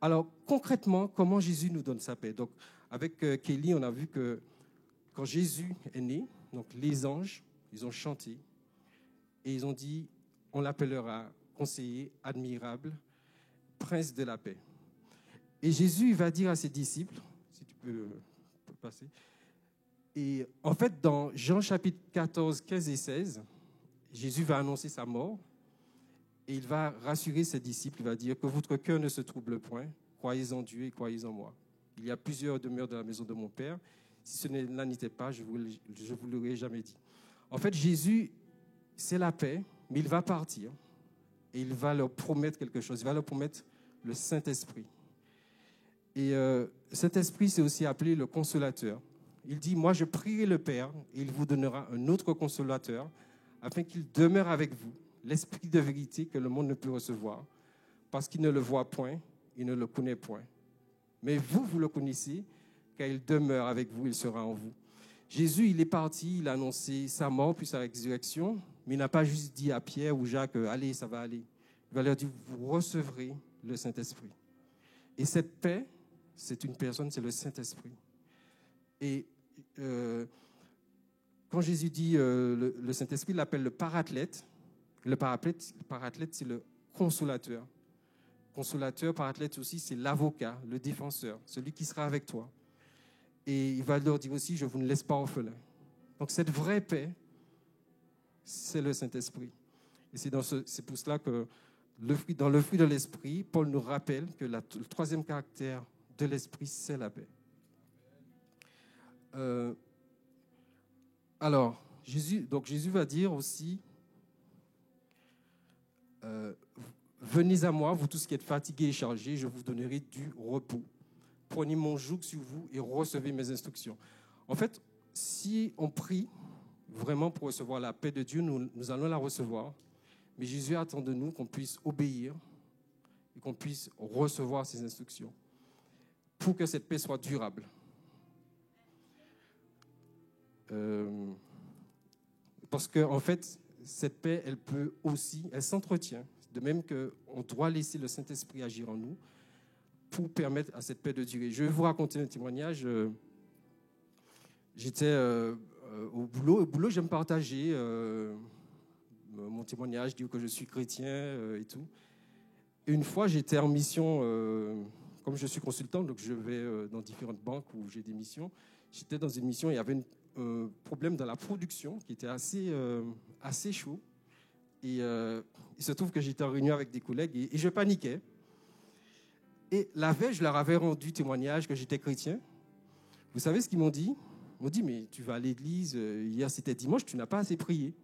Alors, concrètement, comment Jésus nous donne sa paix? Donc, avec Kelly, on a vu que quand Jésus est né, donc les anges, ils ont chanté et ils ont dit, on l'appellera conseiller, admirable, prince de la paix. Et Jésus va dire à ses disciples, si tu peux passer, et en fait, dans Jean chapitre 14, 15 et 16, Jésus va annoncer sa mort et il va rassurer ses disciples. Il va dire que votre cœur ne se trouble point, croyez en Dieu et croyez en moi. Il y a plusieurs demeures dans la maison de mon Père. Si ce n'était pas, je vous l'aurais jamais dit. En fait, Jésus, c'est la paix, mais il va partir et il va leur promettre quelque chose. Il va leur promettre le Saint-Esprit. Et Saint-Esprit, c'est aussi appelé le consolateur. Il dit, moi je prierai le Père et il vous donnera un autre consolateur afin qu'il demeure avec vous, l'Esprit de vérité que le monde ne peut recevoir, parce qu'il ne le voit point, il ne le connaît point. Mais vous, vous le connaissez, car il demeure avec vous, il sera en vous. Jésus, il est parti, il a annoncé sa mort puis sa résurrection, mais il n'a pas juste dit à Pierre ou Jacques, allez, ça va aller. Il va leur dire, vous recevrez le Saint-Esprit. Et cette paix, c'est une personne, c'est le Saint-Esprit. Et quand Jésus dit le Saint-Esprit, il l'appelle le paraclète. Le paraclète, c'est le consolateur. Consolateur, paraclète aussi, c'est l'avocat, le défenseur, celui qui sera avec toi. Et il va leur dire aussi, je vous ne laisse pas orphelin. Donc cette vraie paix, c'est le Saint-Esprit. Et c'est pour cela que dans le fruit de l'Esprit, Paul nous rappelle que le troisième caractère de l'Esprit, c'est la paix. Alors, Jésus va dire aussi, venez à moi, vous tous qui êtes fatigués et chargés, je vous donnerai du repos. Prenez mon joug sur vous et recevez mes instructions. En fait, si on prie vraiment pour recevoir la paix de Dieu, nous allons la recevoir. Mais Jésus attend de nous qu'on puisse obéir et qu'on puisse recevoir ses instructions pour que cette paix soit durable. Parce qu'en fait, cette paix, elle s'entretient. De même qu'on doit laisser le Saint-Esprit agir en nous pour permettre à cette paix de durer. Je vais vous raconter un témoignage. J'étais au boulot. Au boulot, j'aime partager mon témoignage, dire que je suis chrétien et tout. Et une fois, j'étais en mission, comme je suis consultant, donc je vais dans différentes banques où j'ai des missions. J'étais dans une mission, il y avait un problème dans la production qui était assez chaud. Et il se trouve que j'étais en réunion avec des collègues et je paniquais. Et la veille, je leur avais rendu témoignage que j'étais chrétien. Vous savez ce qu'ils m'ont dit ? Ils m'ont dit, mais tu vas à l'église, hier c'était dimanche, tu n'as pas assez prié.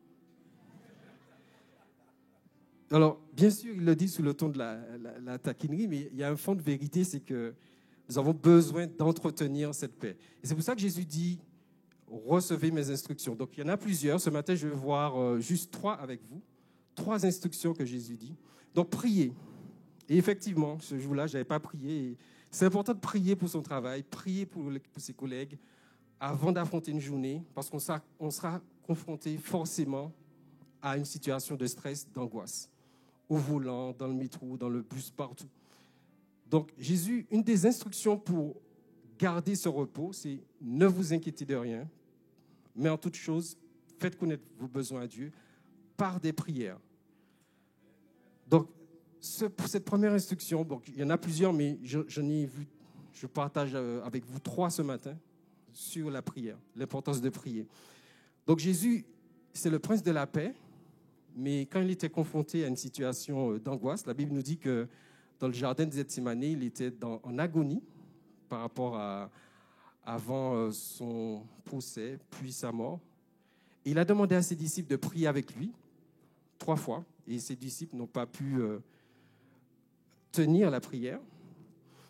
Alors, bien sûr, ils le disent sous le ton de la taquinerie, mais il y a un fond de vérité, c'est que nous avons besoin d'entretenir cette paix. Et c'est pour ça que Jésus dit, recevez mes instructions. Donc, il y en a plusieurs. Ce matin, je vais voir juste 3 avec vous. 3 instructions que Jésus dit. Donc, priez. Et effectivement, ce jour-là, je n'avais pas prié. Et c'est important de prier pour son travail, prier pour ses collègues avant d'affronter une journée, parce qu'on sera confronté forcément à une situation de stress, d'angoisse. Au volant, dans le métro, dans le bus, partout. Donc, Jésus, une des instructions pour garder ce repos, c'est ne vous inquiétez de rien, mais en toute chose, faites connaître vos besoins à Dieu par des prières. Donc, pour cette première instruction, donc, il y en a plusieurs, mais je partage avec vous 3 ce matin sur la prière, l'importance de prier. Donc, Jésus, c'est le prince de la paix. Mais quand il était confronté à une situation d'angoisse, la Bible nous dit que dans le jardin de Gethsémane, il était en agonie par rapport avant son procès, puis sa mort. Et il a demandé à ses disciples de prier avec lui 3 fois. Et ses disciples n'ont pas pu tenir la prière.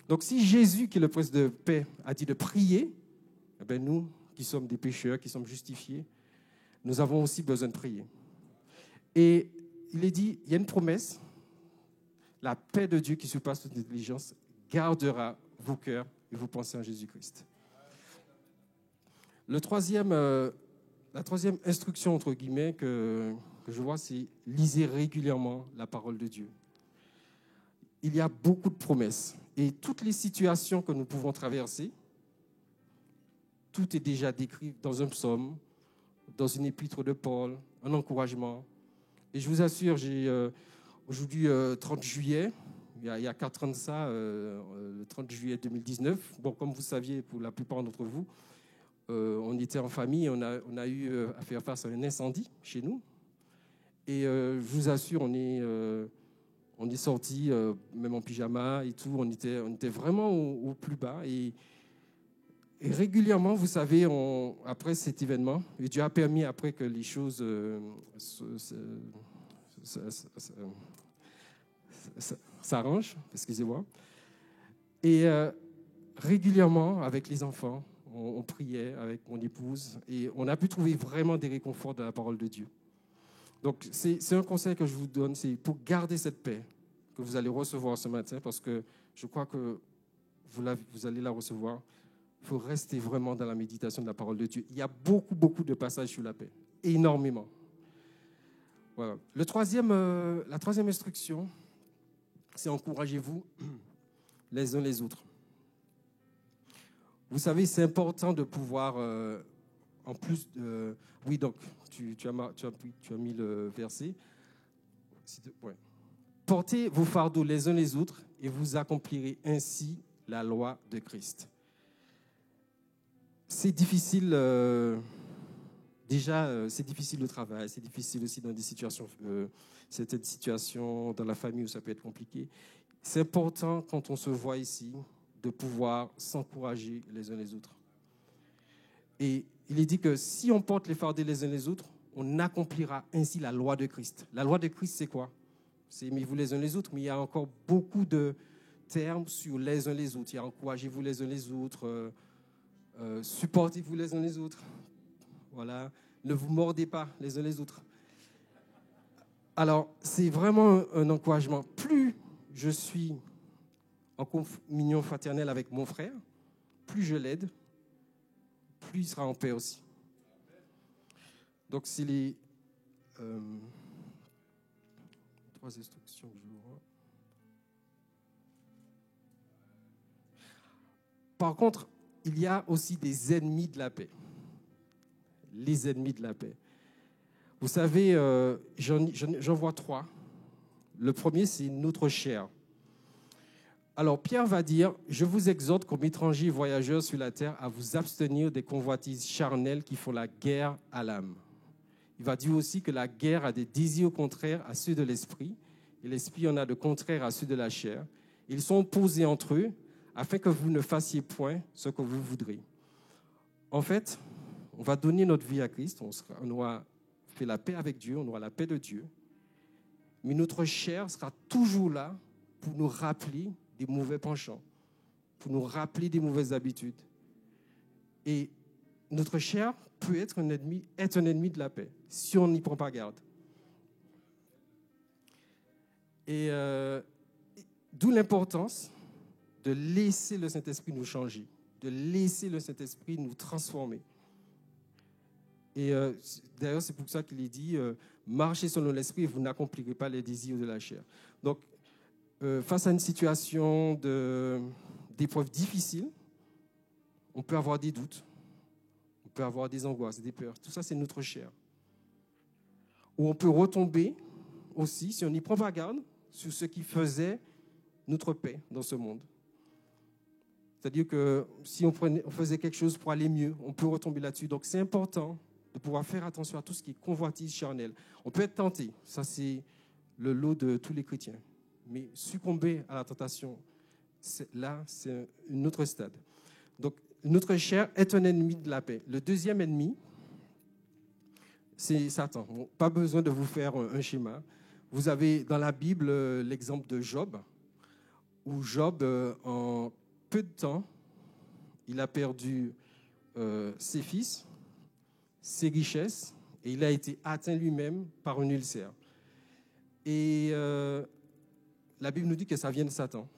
Donc si Jésus, qui est le prince de paix, a dit de prier, eh bien nous, qui sommes des pécheurs, qui sommes justifiés, nous avons aussi besoin de prier. Et il est dit, il y a une promesse, la paix de Dieu qui surpasse toute intelligence gardera vos cœurs et vos pensées en Jésus-Christ. La troisième instruction, entre guillemets, que je vois, c'est lisez régulièrement la parole de Dieu. Il y a beaucoup de promesses. Et toutes les situations que nous pouvons traverser, tout est déjà décrit dans un psaume, dans une épître de Paul, un encouragement. Et je vous assure, j'ai aujourd'hui 30 juillet, il y a 4 ans de ça, le 30 juillet 2019. Bon, comme vous saviez, pour la plupart d'entre vous, on était en famille, on a eu à faire face à un incendie chez nous. Et je vous assure, on est sortis, même en pyjama et tout, on était vraiment au plus bas. Et régulièrement, vous savez, après cet événement, et Dieu a permis après que les choses s'arrangent, excusez-moi. Et régulièrement, avec les enfants, on priait avec mon épouse et on a pu trouver vraiment des réconforts dans la parole de Dieu. Donc, c'est un conseil que je vous donne, c'est pour garder cette paix que vous allez recevoir ce matin, parce que je crois que vous allez la recevoir. Il faut rester vraiment dans la méditation de la parole de Dieu. Il y a beaucoup, beaucoup de passages sur la paix. Énormément. Voilà. La troisième instruction, c'est encouragez-vous les uns les autres. Vous savez, c'est important de pouvoir, en plus de... Oui, donc, tu as mis le verset. Ouais. Portez vos fardeaux les uns les autres et vous accomplirez ainsi la loi de Christ. C'est difficile, c'est difficile au travail, c'est difficile aussi dans des situations, certaines situations dans la famille où ça peut être compliqué. C'est important, quand on se voit ici, de pouvoir s'encourager les uns les autres. Et il est dit que si on porte les fardeaux les uns les autres, on accomplira ainsi la loi de Christ. La loi de Christ, c'est quoi ? C'est aimez-vous les uns les autres, mais il y a encore beaucoup de termes sur les uns les autres. Il y a encouragez-vous les uns les autres, supportez-vous les uns les autres. Voilà. Ne vous mordez pas les uns les autres. Alors, c'est vraiment un encouragement. Plus je suis en communion fraternelle avec mon frère, plus je l'aide, plus il sera en paix aussi. Donc, c'est 3 instructions que je vois. Par contre, il y a aussi des ennemis de la paix. Les ennemis de la paix. Vous savez, j'en vois 3. Le premier, c'est notre chair. Alors, Pierre va dire, « Je vous exhorte comme étrangers et voyageurs sur la terre à vous abstenir des convoitises charnelles qui font la guerre à l'âme. » Il va dire aussi que la guerre a des désirs contraires à ceux de l'esprit, et l'esprit en a de contraires à ceux de la chair. Ils sont opposés entre eux, afin que vous ne fassiez point ce que vous voudrez. En fait, on va donner notre vie à Christ, on aura fait la paix avec Dieu, on aura la paix de Dieu, mais notre chair sera toujours là pour nous rappeler des mauvais penchants, pour nous rappeler des mauvaises habitudes. Et notre chair peut être un ennemi de la paix, si on n'y prend pas garde. Et d'où l'importance de laisser le Saint-Esprit nous changer, de laisser le Saint-Esprit nous transformer. Et d'ailleurs, c'est pour ça qu'il est dit, marchez selon l'Esprit et vous n'accomplirez pas les désirs de la chair. Donc, face à une situation d'épreuve difficile, on peut avoir des doutes, on peut avoir des angoisses, des peurs. Tout ça, c'est notre chair. Ou on peut retomber aussi, si on n'y prend pas garde, sur ce qui faisait notre paix dans ce monde. C'est-à-dire que si on faisait quelque chose pour aller mieux, on peut retomber là-dessus. Donc, c'est important de pouvoir faire attention à tout ce qui est convoitise charnelle. On peut être tenté, ça c'est le lot de tous les chrétiens. Mais succomber à la tentation, c'est un autre stade. Donc, notre chair est un ennemi de la paix. Le deuxième ennemi, c'est Satan. Bon, pas besoin de vous faire un schéma. Vous avez dans la Bible l'exemple de Job, où Job, en peu de temps, il a perdu ses fils, ses richesses, et il a été atteint lui-même par un ulcère. Et la Bible nous dit que ça vient de Satan.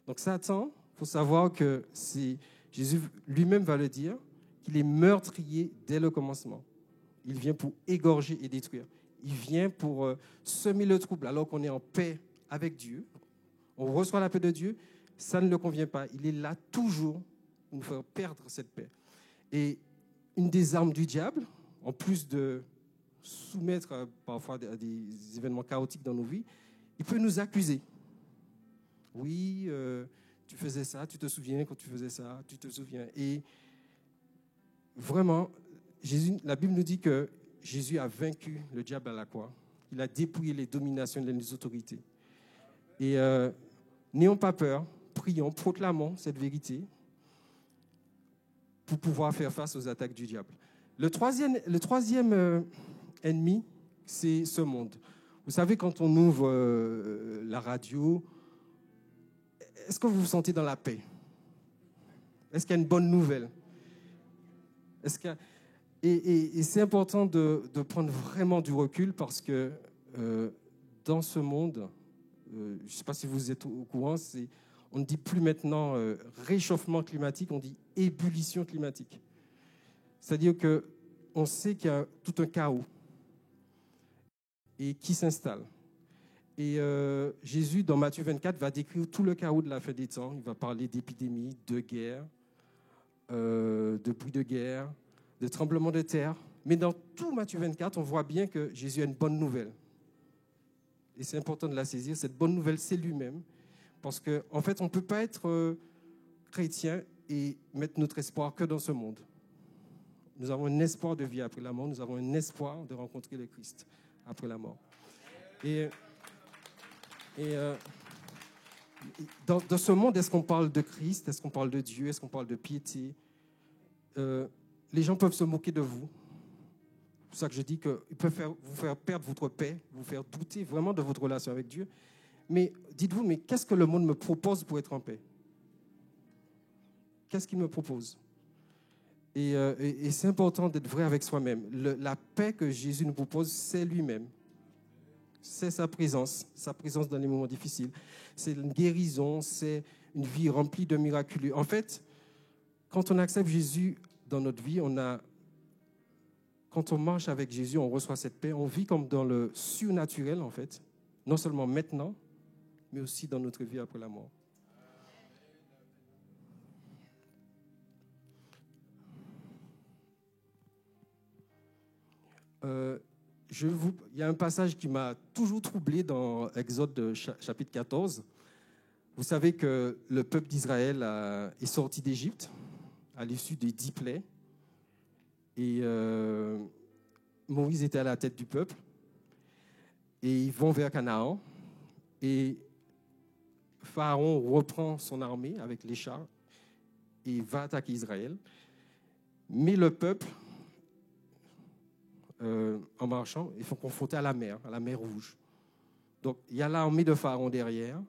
Donc Satan, il faut savoir que Jésus lui-même va le dire, qu'il est meurtrier dès le commencement. Il vient pour égorger et détruire. Il vient pour semer le trouble alors qu'on est en paix avec Dieu. On reçoit la paix de Dieu, ça ne le convient pas. Il est là toujours pour nous faire perdre cette paix. Et une des armes du diable, en plus de soumettre parfois à des événements chaotiques dans nos vies, il peut nous accuser. Oui, tu faisais ça, tu te souviens quand tu faisais ça, tu te souviens. Et vraiment, la Bible nous dit que Jésus a vaincu le diable à la croix. Il a dépouillé les dominations et les autorités. Et n'ayons pas peur, prions, proclamons cette vérité pour pouvoir faire face aux attaques du diable. Le troisième ennemi, c'est ce monde. Vous savez, quand on ouvre la radio, est-ce que vous vous sentez dans la paix? Est-ce qu'il y a une bonne nouvelle? Et c'est important de prendre vraiment du recul parce que dans ce monde, je ne sais pas si vous êtes au courant, on ne dit plus maintenant réchauffement climatique, on dit ébullition climatique. C'est-à-dire qu'on sait qu'il y a tout un chaos et qui s'installe. Et Jésus, dans Matthieu 24, va décrire tout le chaos de la fin des temps. Il va parler d'épidémies, de guerre, de bruit de guerre, de tremblements de terre. Mais dans tout Matthieu 24, on voit bien que Jésus a une bonne nouvelle. Et c'est important de la saisir. Cette bonne nouvelle, c'est lui-même. Parce qu'en fait, on ne peut pas être chrétien et mettre notre espoir que dans ce monde. Nous avons un espoir de vie après la mort. Nous avons un espoir de rencontrer le Christ après la mort. Et dans ce monde, est-ce qu'on parle de Christ? Est-ce qu'on parle de Dieu? Est-ce qu'on parle de piété? Les gens peuvent se moquer de vous. C'est pour ça que je dis qu'ils peuvent vous faire perdre votre paix, vous faire douter vraiment de votre relation avec Dieu. Mais dites-vous, mais qu'est-ce que le monde me propose pour être en paix? Qu'est-ce qu'il me propose? Et c'est important d'être vrai avec soi-même. La paix que Jésus nous propose, c'est lui-même. C'est sa présence dans les moments difficiles. C'est une guérison, c'est une vie remplie de miraculeux. En fait, quand on accepte Jésus dans notre vie, on a quand on marche avec Jésus, on reçoit cette paix. On vit comme dans le surnaturel, en fait. Non seulement maintenant, mais aussi dans notre vie après la mort. Il y a un passage qui m'a toujours troublé dans Exode chapitre 14. Vous savez que le peuple d'Israël est sorti d'Égypte à l'issue des 10 plaies. Et Moïse était à la tête du peuple. Et ils vont vers Canaan. Et Pharaon reprend son armée avec les chars et va attaquer Israël. Mais le peuple, en marchant, ils sont confrontés à la mer Rouge. Donc, il y a l'armée de Pharaon derrière,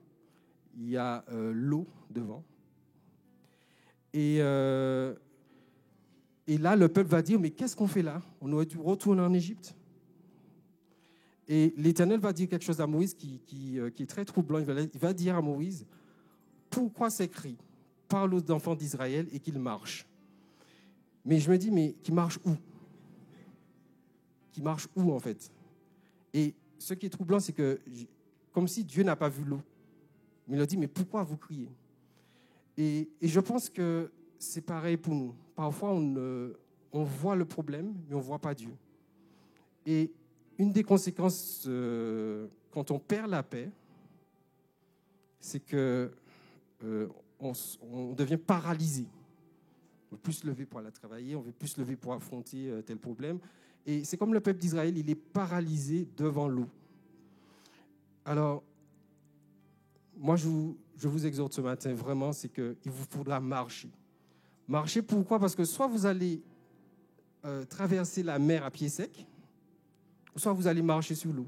il y a l'eau devant. Et là, le peuple va dire, mais qu'est-ce qu'on fait là? On aurait dû retourner en Égypte. Et l'Éternel va dire quelque chose à Moïse qui est très troublant. Il va dire à Moïse, pourquoi ces cris? Parle aux enfants d'Israël et qu'ils marchent. Mais je me dis, mais qu'ils marchent où? Qui marche où, en fait? Et ce qui est troublant, c'est que, comme si Dieu n'a pas vu l'eau. Mais il a dit, mais pourquoi vous criez? Et je pense que c'est pareil pour nous. Parfois, on voit le problème, mais on ne voit pas Dieu. Et une des conséquences, quand on perd la paix, c'est que on devient paralysé. On ne veut plus se lever pour aller travailler, on ne veut plus se lever pour affronter tel problème. Et c'est comme le peuple d'Israël, il est paralysé devant l'eau. Alors, moi, je vous exhorte ce matin, vraiment, c'est qu'il vous faudra marcher. Marcher, pourquoi? Parce que soit vous allez traverser la mer à pied sec, soit vous allez marcher sur l'eau,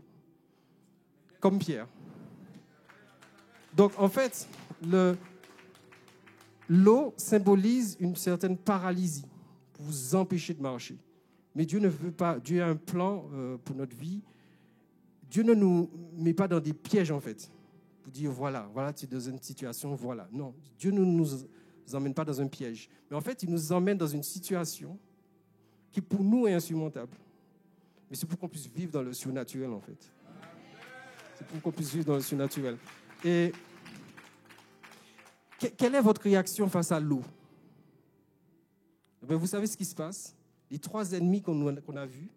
comme Pierre. Donc, en fait, l'eau symbolise une certaine paralysie pour vous empêcher de marcher. Mais Dieu ne veut pas, Dieu a un plan pour notre vie. Dieu ne nous met pas dans des pièges, en fait, pour dire, voilà, tu es dans une situation, voilà. Non, Dieu ne nous emmène pas dans un piège. Mais en fait, il nous emmène dans une situation qui, pour nous, est insurmontable. Mais c'est pour qu'on puisse vivre dans le surnaturel, en fait. C'est pour qu'on puisse vivre dans le surnaturel. Et quelle est votre réaction face à l'eau? Vous savez ce qui se passe? Les 3 ennemis qu'on a vus,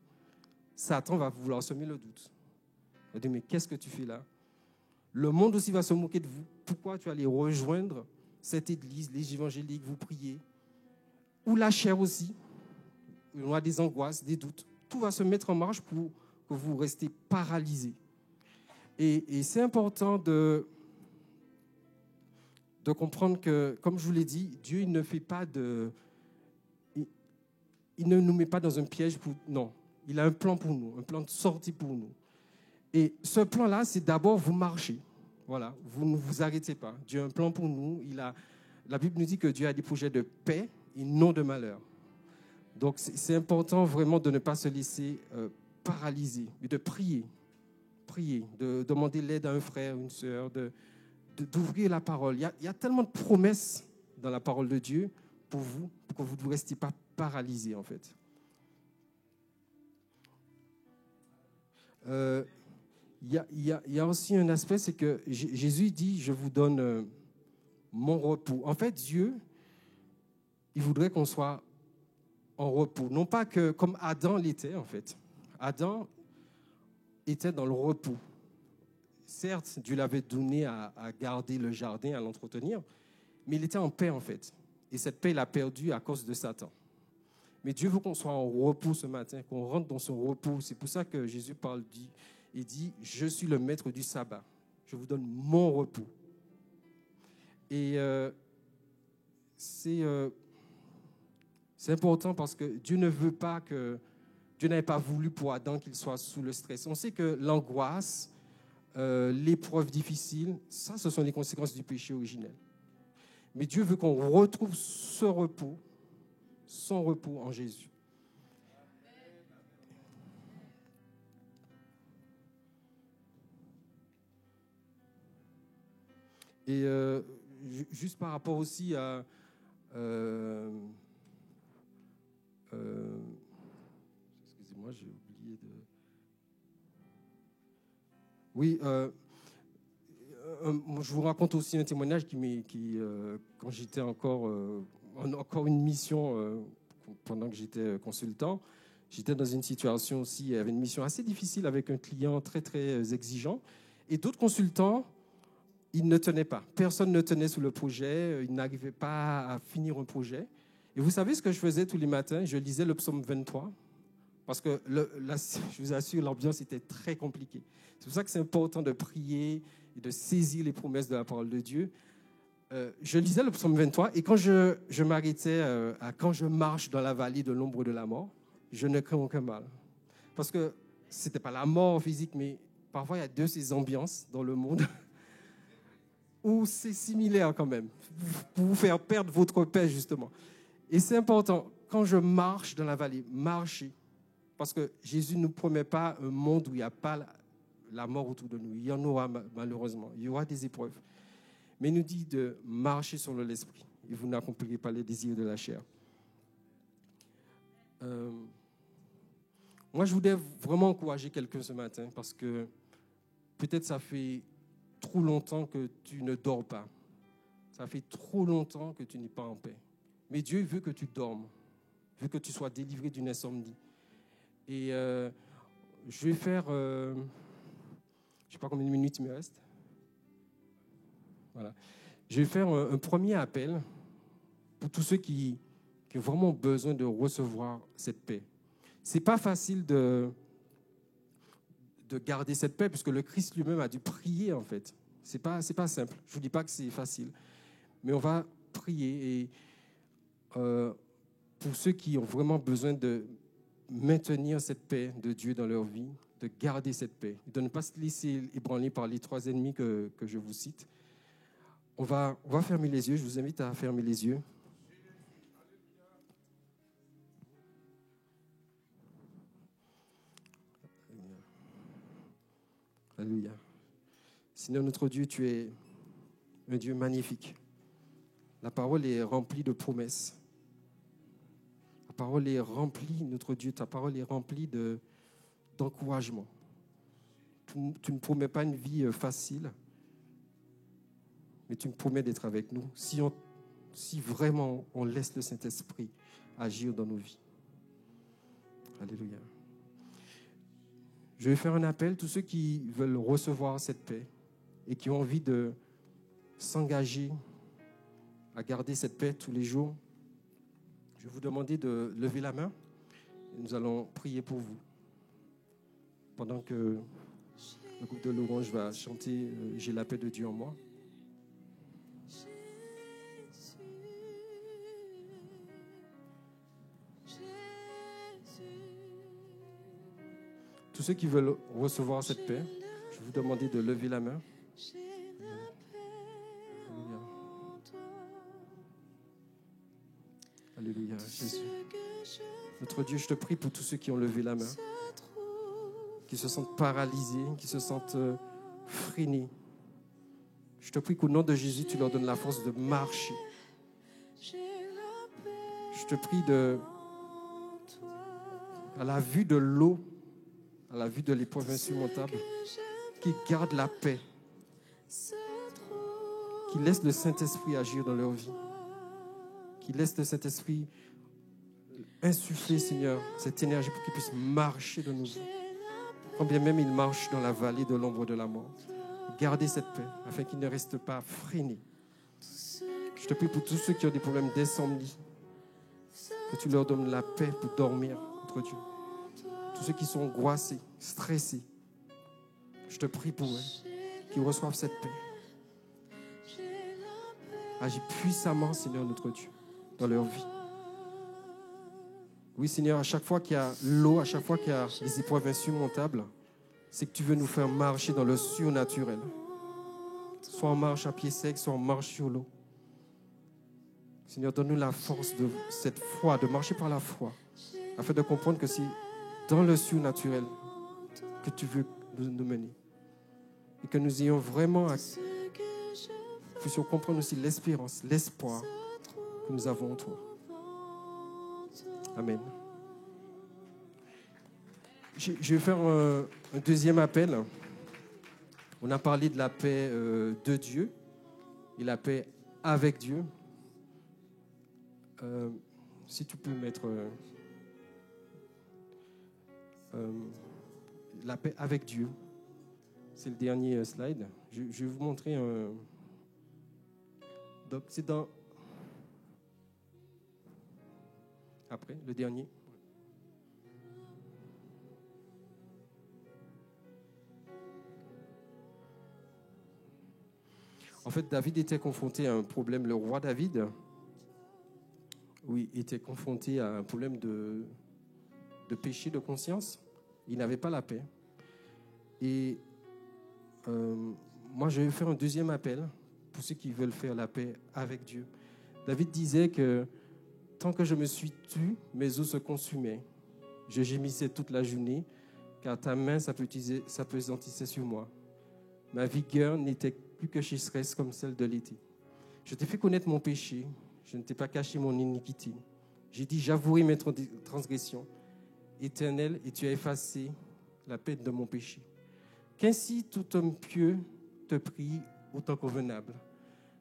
Satan va vouloir semer le doute. Il va dire, mais qu'est-ce que tu fais là? Le monde aussi va se moquer de vous. Pourquoi tu allais rejoindre cette église, les évangéliques, vous priez? Ou la chair aussi. On a des angoisses, des doutes. Tout va se mettre en marche pour que vous restez paralysés. Et c'est important de comprendre que, comme je vous l'ai dit, Dieu il ne fait pas il ne nous met pas dans un piège. Non, il a un plan pour nous, un plan de sortie pour nous. Et ce plan-là, c'est d'abord vous marchez. Voilà, vous ne vous arrêtez pas. Dieu a un plan pour nous. La Bible nous dit que Dieu a des projets de paix et non de malheur. Donc, c'est important vraiment de ne pas se laisser paralyser, mais de prier, de demander l'aide à un frère, une sœur, d'ouvrir la parole. Il y a tellement de promesses dans la parole de Dieu pour vous, pour que vous ne restiez pas paralysé, en fait. Il y a aussi un aspect, c'est que Jésus dit, je vous donne mon repos. En fait, Dieu, il voudrait qu'on soit en repos. Non pas que comme Adam l'était, en fait. Adam était dans le repos. Certes, Dieu l'avait donné à garder le jardin, à l'entretenir, mais il était en paix, en fait. Et cette paix, il a perdu à cause de Satan. Mais Dieu veut qu'on soit en repos ce matin, qu'on rentre dans son repos. C'est pour ça que Jésus il dit, je suis le maître du sabbat. Je vous donne mon repos. Et c'est important parce que Dieu ne veut pas que... Dieu n'avait pas voulu pour Adam qu'il soit sous le stress. On sait que l'angoisse, l'épreuve difficile, ça, ce sont les conséquences du péché originel. Mais Dieu veut qu'on retrouve ce repos, son repos en Jésus. Et juste par rapport aussi à... Excusez-moi, j'ai oublié de... Oui, je vous raconte aussi un témoignage quand j'étais encore une mission pendant que j'étais consultant. J'étais dans une situation aussi, il y avait une mission assez difficile avec un client très, très exigeant. Et d'autres consultants, ils ne tenaient pas. Personne ne tenait sous le projet, ils n'arrivaient pas à finir un projet. Et vous savez ce que je faisais tous les matins? Je lisais le psaume 23. Parce que, je vous assure, l'ambiance était très compliquée. C'est pour ça que c'est important de prier et de saisir les promesses de la parole de Dieu. Je lisais le psaume 23 et quand je m'arrêtais quand je marche dans la vallée de l'ombre de la mort, je ne crains aucun mal. Parce que ce n'était pas la mort physique, mais parfois il y a de ces ambiances dans le monde où c'est similaire quand même, pour vous faire perdre votre paix justement. Et c'est important, quand je marche dans la vallée, marcher. Parce que Jésus ne nous promet pas un monde où il n'y a pas la mort autour de nous. Il y en aura malheureusement. Il y aura des épreuves. Mais il nous dit de marcher sur l'esprit. Et vous n'accomplirez pas les désirs de la chair. Moi, je voudrais vraiment encourager quelqu'un ce matin parce que peut-être ça fait trop longtemps que tu ne dors pas. Ça fait trop longtemps que tu n'es pas en paix. Mais Dieu veut que tu dormes. Il veut que tu sois délivré d'une insomnie. Et je vais faire, je ne sais pas combien de minutes il me reste. Voilà. Je vais faire un premier appel pour tous ceux qui ont vraiment besoin de recevoir cette paix. Ce n'est pas facile de garder cette paix, puisque le Christ lui-même a dû prier, en fait. C'est pas simple. Je ne vous dis pas que c'est facile. Mais on va prier. Et pour ceux qui ont vraiment besoin de maintenir cette paix de Dieu dans leur vie, de garder cette paix, de ne pas se laisser ébranler par les 3 ennemis que je vous cite. On va fermer les yeux. Je vous invite à fermer les yeux. Alléluia. Seigneur notre Dieu, tu es un Dieu magnifique. La parole est remplie de promesses. La parole est remplie, notre Dieu, ta parole est remplie d'encouragement. Tu ne promets pas une vie facile, mais tu me promets d'être avec nous si vraiment on laisse le Saint-Esprit agir dans nos vies. Alléluia. Je vais faire un appel, tous ceux qui veulent recevoir cette paix et qui ont envie de s'engager à garder cette paix tous les jours. Je vais vous demander de lever la main et nous allons prier pour vous. Pendant que le groupe de louange va chanter « J'ai la paix de Dieu en moi ». Tous ceux qui veulent recevoir cette paix, je vais vous demander de lever la main. Alléluia. Alléluia, Jésus. Notre Dieu, je te prie pour tous ceux qui ont levé la main, qui se sentent paralysés, qui se sentent freinés. Je te prie qu'au nom de Jésus, tu leur donnes la force de marcher. Je te prie à la vue de l'eau, à la vue de l'épreuve insurmontable, qui gardent la paix, qui laissent le Saint-Esprit agir dans leur vie, qui laissent le Saint-Esprit insuffler, Seigneur, cette énergie pour qu'ils puissent marcher de nouveau. Quand bien même ils marchent dans la vallée de l'ombre de la mort, gardez cette paix afin qu'ils ne restent pas freinés. Je te prie pour tous ceux qui ont des problèmes d'insomnie, que tu leur donnes la paix pour dormir, notre Dieu. Tous ceux qui sont angoissés, stressés, je te prie pour eux, qu'ils reçoivent cette paix. Agis puissamment, Seigneur notre Dieu, dans leur vie. Oui, Seigneur, à chaque fois qu'il y a l'eau, à chaque fois qu'il y a des épreuves insurmontables, c'est que tu veux nous faire marcher dans le surnaturel. Soit on marche à pied sec, soit on marche sur l'eau. Seigneur, donne-nous la force de cette foi, de marcher par la foi, afin de comprendre que c'est dans le surnaturel que tu veux nous mener. Et que nous ayons vraiment puissions comprendre aussi l'espérance, l'espoir que nous avons en toi. Amen. Je vais faire un deuxième appel. On a parlé de la paix de Dieu et la paix avec Dieu. Si tu peux mettre la paix avec Dieu. C'est le dernier slide. Je vais vous montrer un... Donc, c'est dans... Après, le dernier. En fait, David était confronté à un problème. Le roi David, oui, était confronté à un problème de péché de conscience. Il n'avait pas la paix. Et moi, je vais faire un deuxième appel pour ceux qui veulent faire la paix avec Dieu. David disait que tant que je me suis tu, mes os se consumaient. Je gémissais toute la journée, car ta main s'appesantissait sur moi. Ma vigueur n'était plus que chasseresse comme celle de l'été. Je t'ai fait connaître mon péché, je ne t'ai pas caché mon iniquité. J'ai dit, j'avouerai mes transgressions. Éternel, et tu as effacé la peine de mon péché. Qu'ainsi tout homme pieux te prie au temps convenable.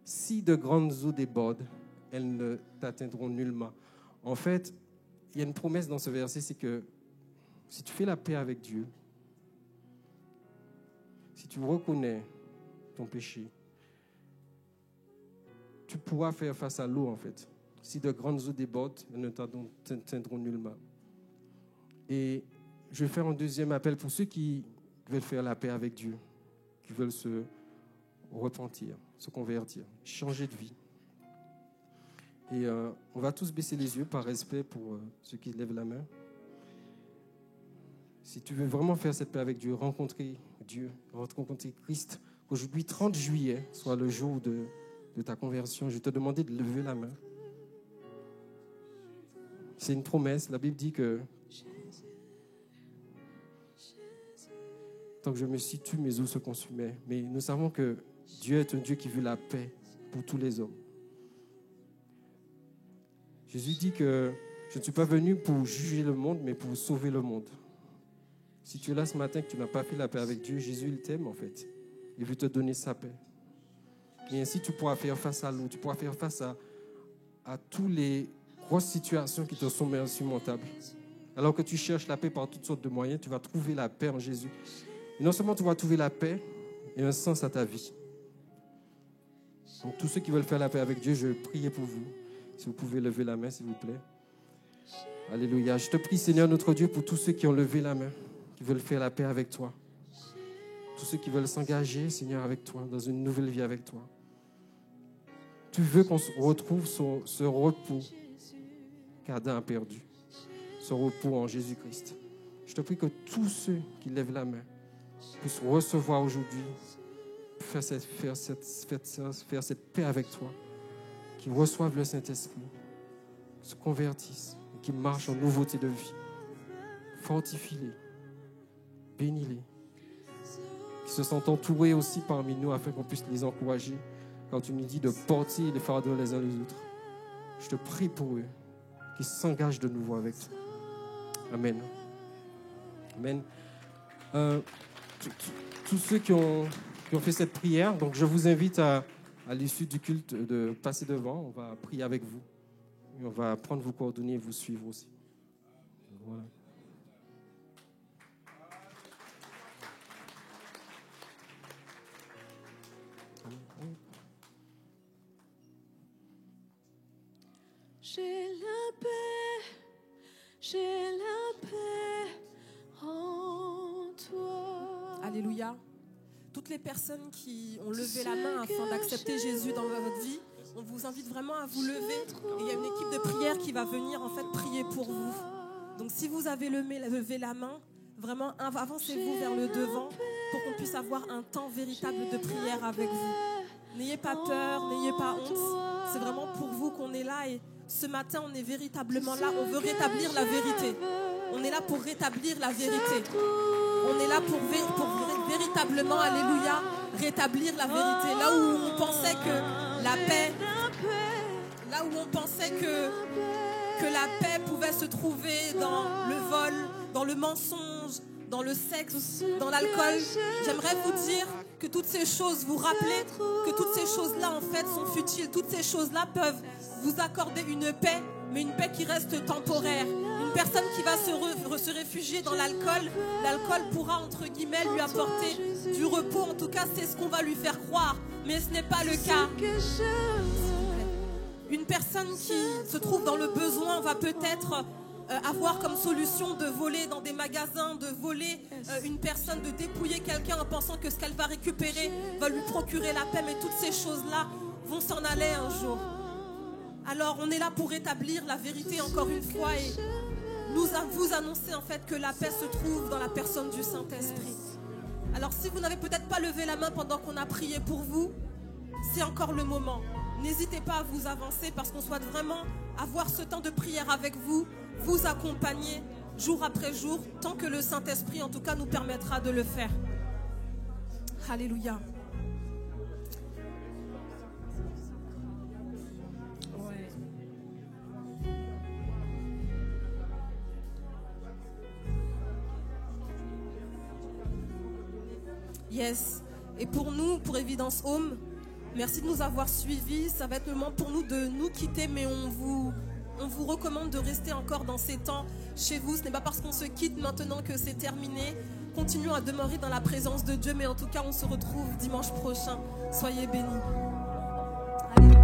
Si de grandes eaux débordent, elles ne t'atteindront nullement. En fait, il y a une promesse dans ce verset, c'est que si tu fais la paix avec Dieu, si tu reconnais ton péché, tu pourras faire face à l'eau, en fait. Si de grandes eaux débordent, elles ne t'atteindront nullement. Et je vais faire un deuxième appel pour ceux qui veulent faire la paix avec Dieu, qui veulent se repentir, se convertir, changer de vie. Et on va tous baisser les yeux par respect pour ceux qui lèvent la main. Si tu veux vraiment faire cette paix avec Dieu, rencontrer Dieu, rencontrer Christ, qu'aujourd'hui, 30 juillet, soit le jour de ta conversion, je vais te demander de lever la main. C'est une promesse. La Bible dit que tant que je me situe, mes os se consumaient. Mais nous savons que Dieu est un Dieu qui veut la paix pour tous les hommes. Jésus dit que je ne suis pas venu pour juger le monde, mais pour sauver le monde. Si tu es là ce matin et que tu n'as pas fait la paix avec Dieu, Jésus, il t'aime en fait. Il veut te donner sa paix. Et ainsi, tu pourras faire face à l'eau, tu pourras faire face à toutes les grosses situations qui te sont insurmontables. Alors que tu cherches la paix par toutes sortes de moyens, tu vas trouver la paix en Jésus. Et non seulement tu vas trouver la paix et un sens à ta vie. Donc tous ceux qui veulent faire la paix avec Dieu, je vais prier pour vous. Si vous pouvez lever la main, s'il vous plaît. Alléluia. Je te prie, Seigneur notre Dieu, pour tous ceux qui ont levé la main, qui veulent faire la paix avec toi. Tous ceux qui veulent s'engager, Seigneur, avec toi, dans une nouvelle vie avec toi. Tu veux qu'on retrouve ce repos qu'Adam a perdu. Ce repos en Jésus-Christ. Je te prie que tous ceux qui lèvent la main puissent recevoir aujourd'hui, faire cette paix avec toi, qui reçoivent le Saint-Esprit, qui se convertissent, et qui marchent en nouveauté de vie. Fortifie-les, bénis-les, qui se sentent entourés aussi parmi nous afin qu'on puisse les encourager quand tu nous dis de porter les fardeaux les uns les autres. Je te prie pour eux, qu'ils s'engagent de nouveau avec toi. Amen. Amen. Tous ceux qui ont fait cette prière, donc je vous invite à l'issue du culte de passer devant. On va prier avec vous. Et on va prendre vos coordonnées et vous suivre aussi. Voilà. J'ai la paix en toi. Alléluia. Toutes les personnes qui ont levé la main afin d'accepter Jésus dans votre vie, on vous invite vraiment à vous lever. Et il y a une équipe de prière qui va venir en fait prier pour vous. Donc si vous avez levé la main, vraiment avancez-vous vers le devant pour qu'on puisse avoir un temps véritable de prière avec vous. N'ayez pas peur, n'ayez pas honte. C'est vraiment pour vous qu'on est là et ce matin on est véritablement là. On veut rétablir la vérité. On est là pour rétablir la vérité. On est là pour véritablement, alléluia, rétablir la vérité. Là où on pensait que la paix, là où on pensait que la paix pouvait se trouver dans le vol, dans le mensonge, dans le sexe, dans l'alcool. J'aimerais vous dire que toutes ces choses, vous rappelez que toutes ces choses-là en fait sont futiles. Toutes ces choses-là peuvent vous accorder une paix, mais une paix qui reste temporaire. Une personne qui va se réfugier dans l'alcool, l'alcool pourra entre guillemets lui apporter du repos. En tout cas, c'est ce qu'on va lui faire croire, mais ce n'est pas le cas. Une personne qui se trouve dans le besoin va peut-être avoir comme solution de voler dans des magasins, de voler une personne, de dépouiller quelqu'un en pensant que ce qu'elle va récupérer va lui procurer la paix, mais toutes ces choses-là vont s'en aller un jour. Alors on est là pour rétablir la vérité encore une fois et vous annoncer en fait que la paix se trouve dans la personne du Saint-Esprit. Alors si vous n'avez peut-être pas levé la main pendant qu'on a prié pour vous, c'est encore le moment. N'hésitez pas à vous avancer parce qu'on souhaite vraiment avoir ce temps de prière avec vous, vous accompagner jour après jour, tant que le Saint-Esprit en tout cas nous permettra de le faire. Alléluia. Ouais. Yes. Et pour nous, pour Évidence Home, merci de nous avoir suivis. Ça va être le moment pour nous de nous quitter, mais on vous recommande de rester encore dans ces temps chez vous. Ce n'est pas parce qu'on se quitte maintenant que c'est terminé. Continuons à demeurer dans la présence de Dieu, mais en tout cas, on se retrouve dimanche prochain. Soyez bénis. Allez.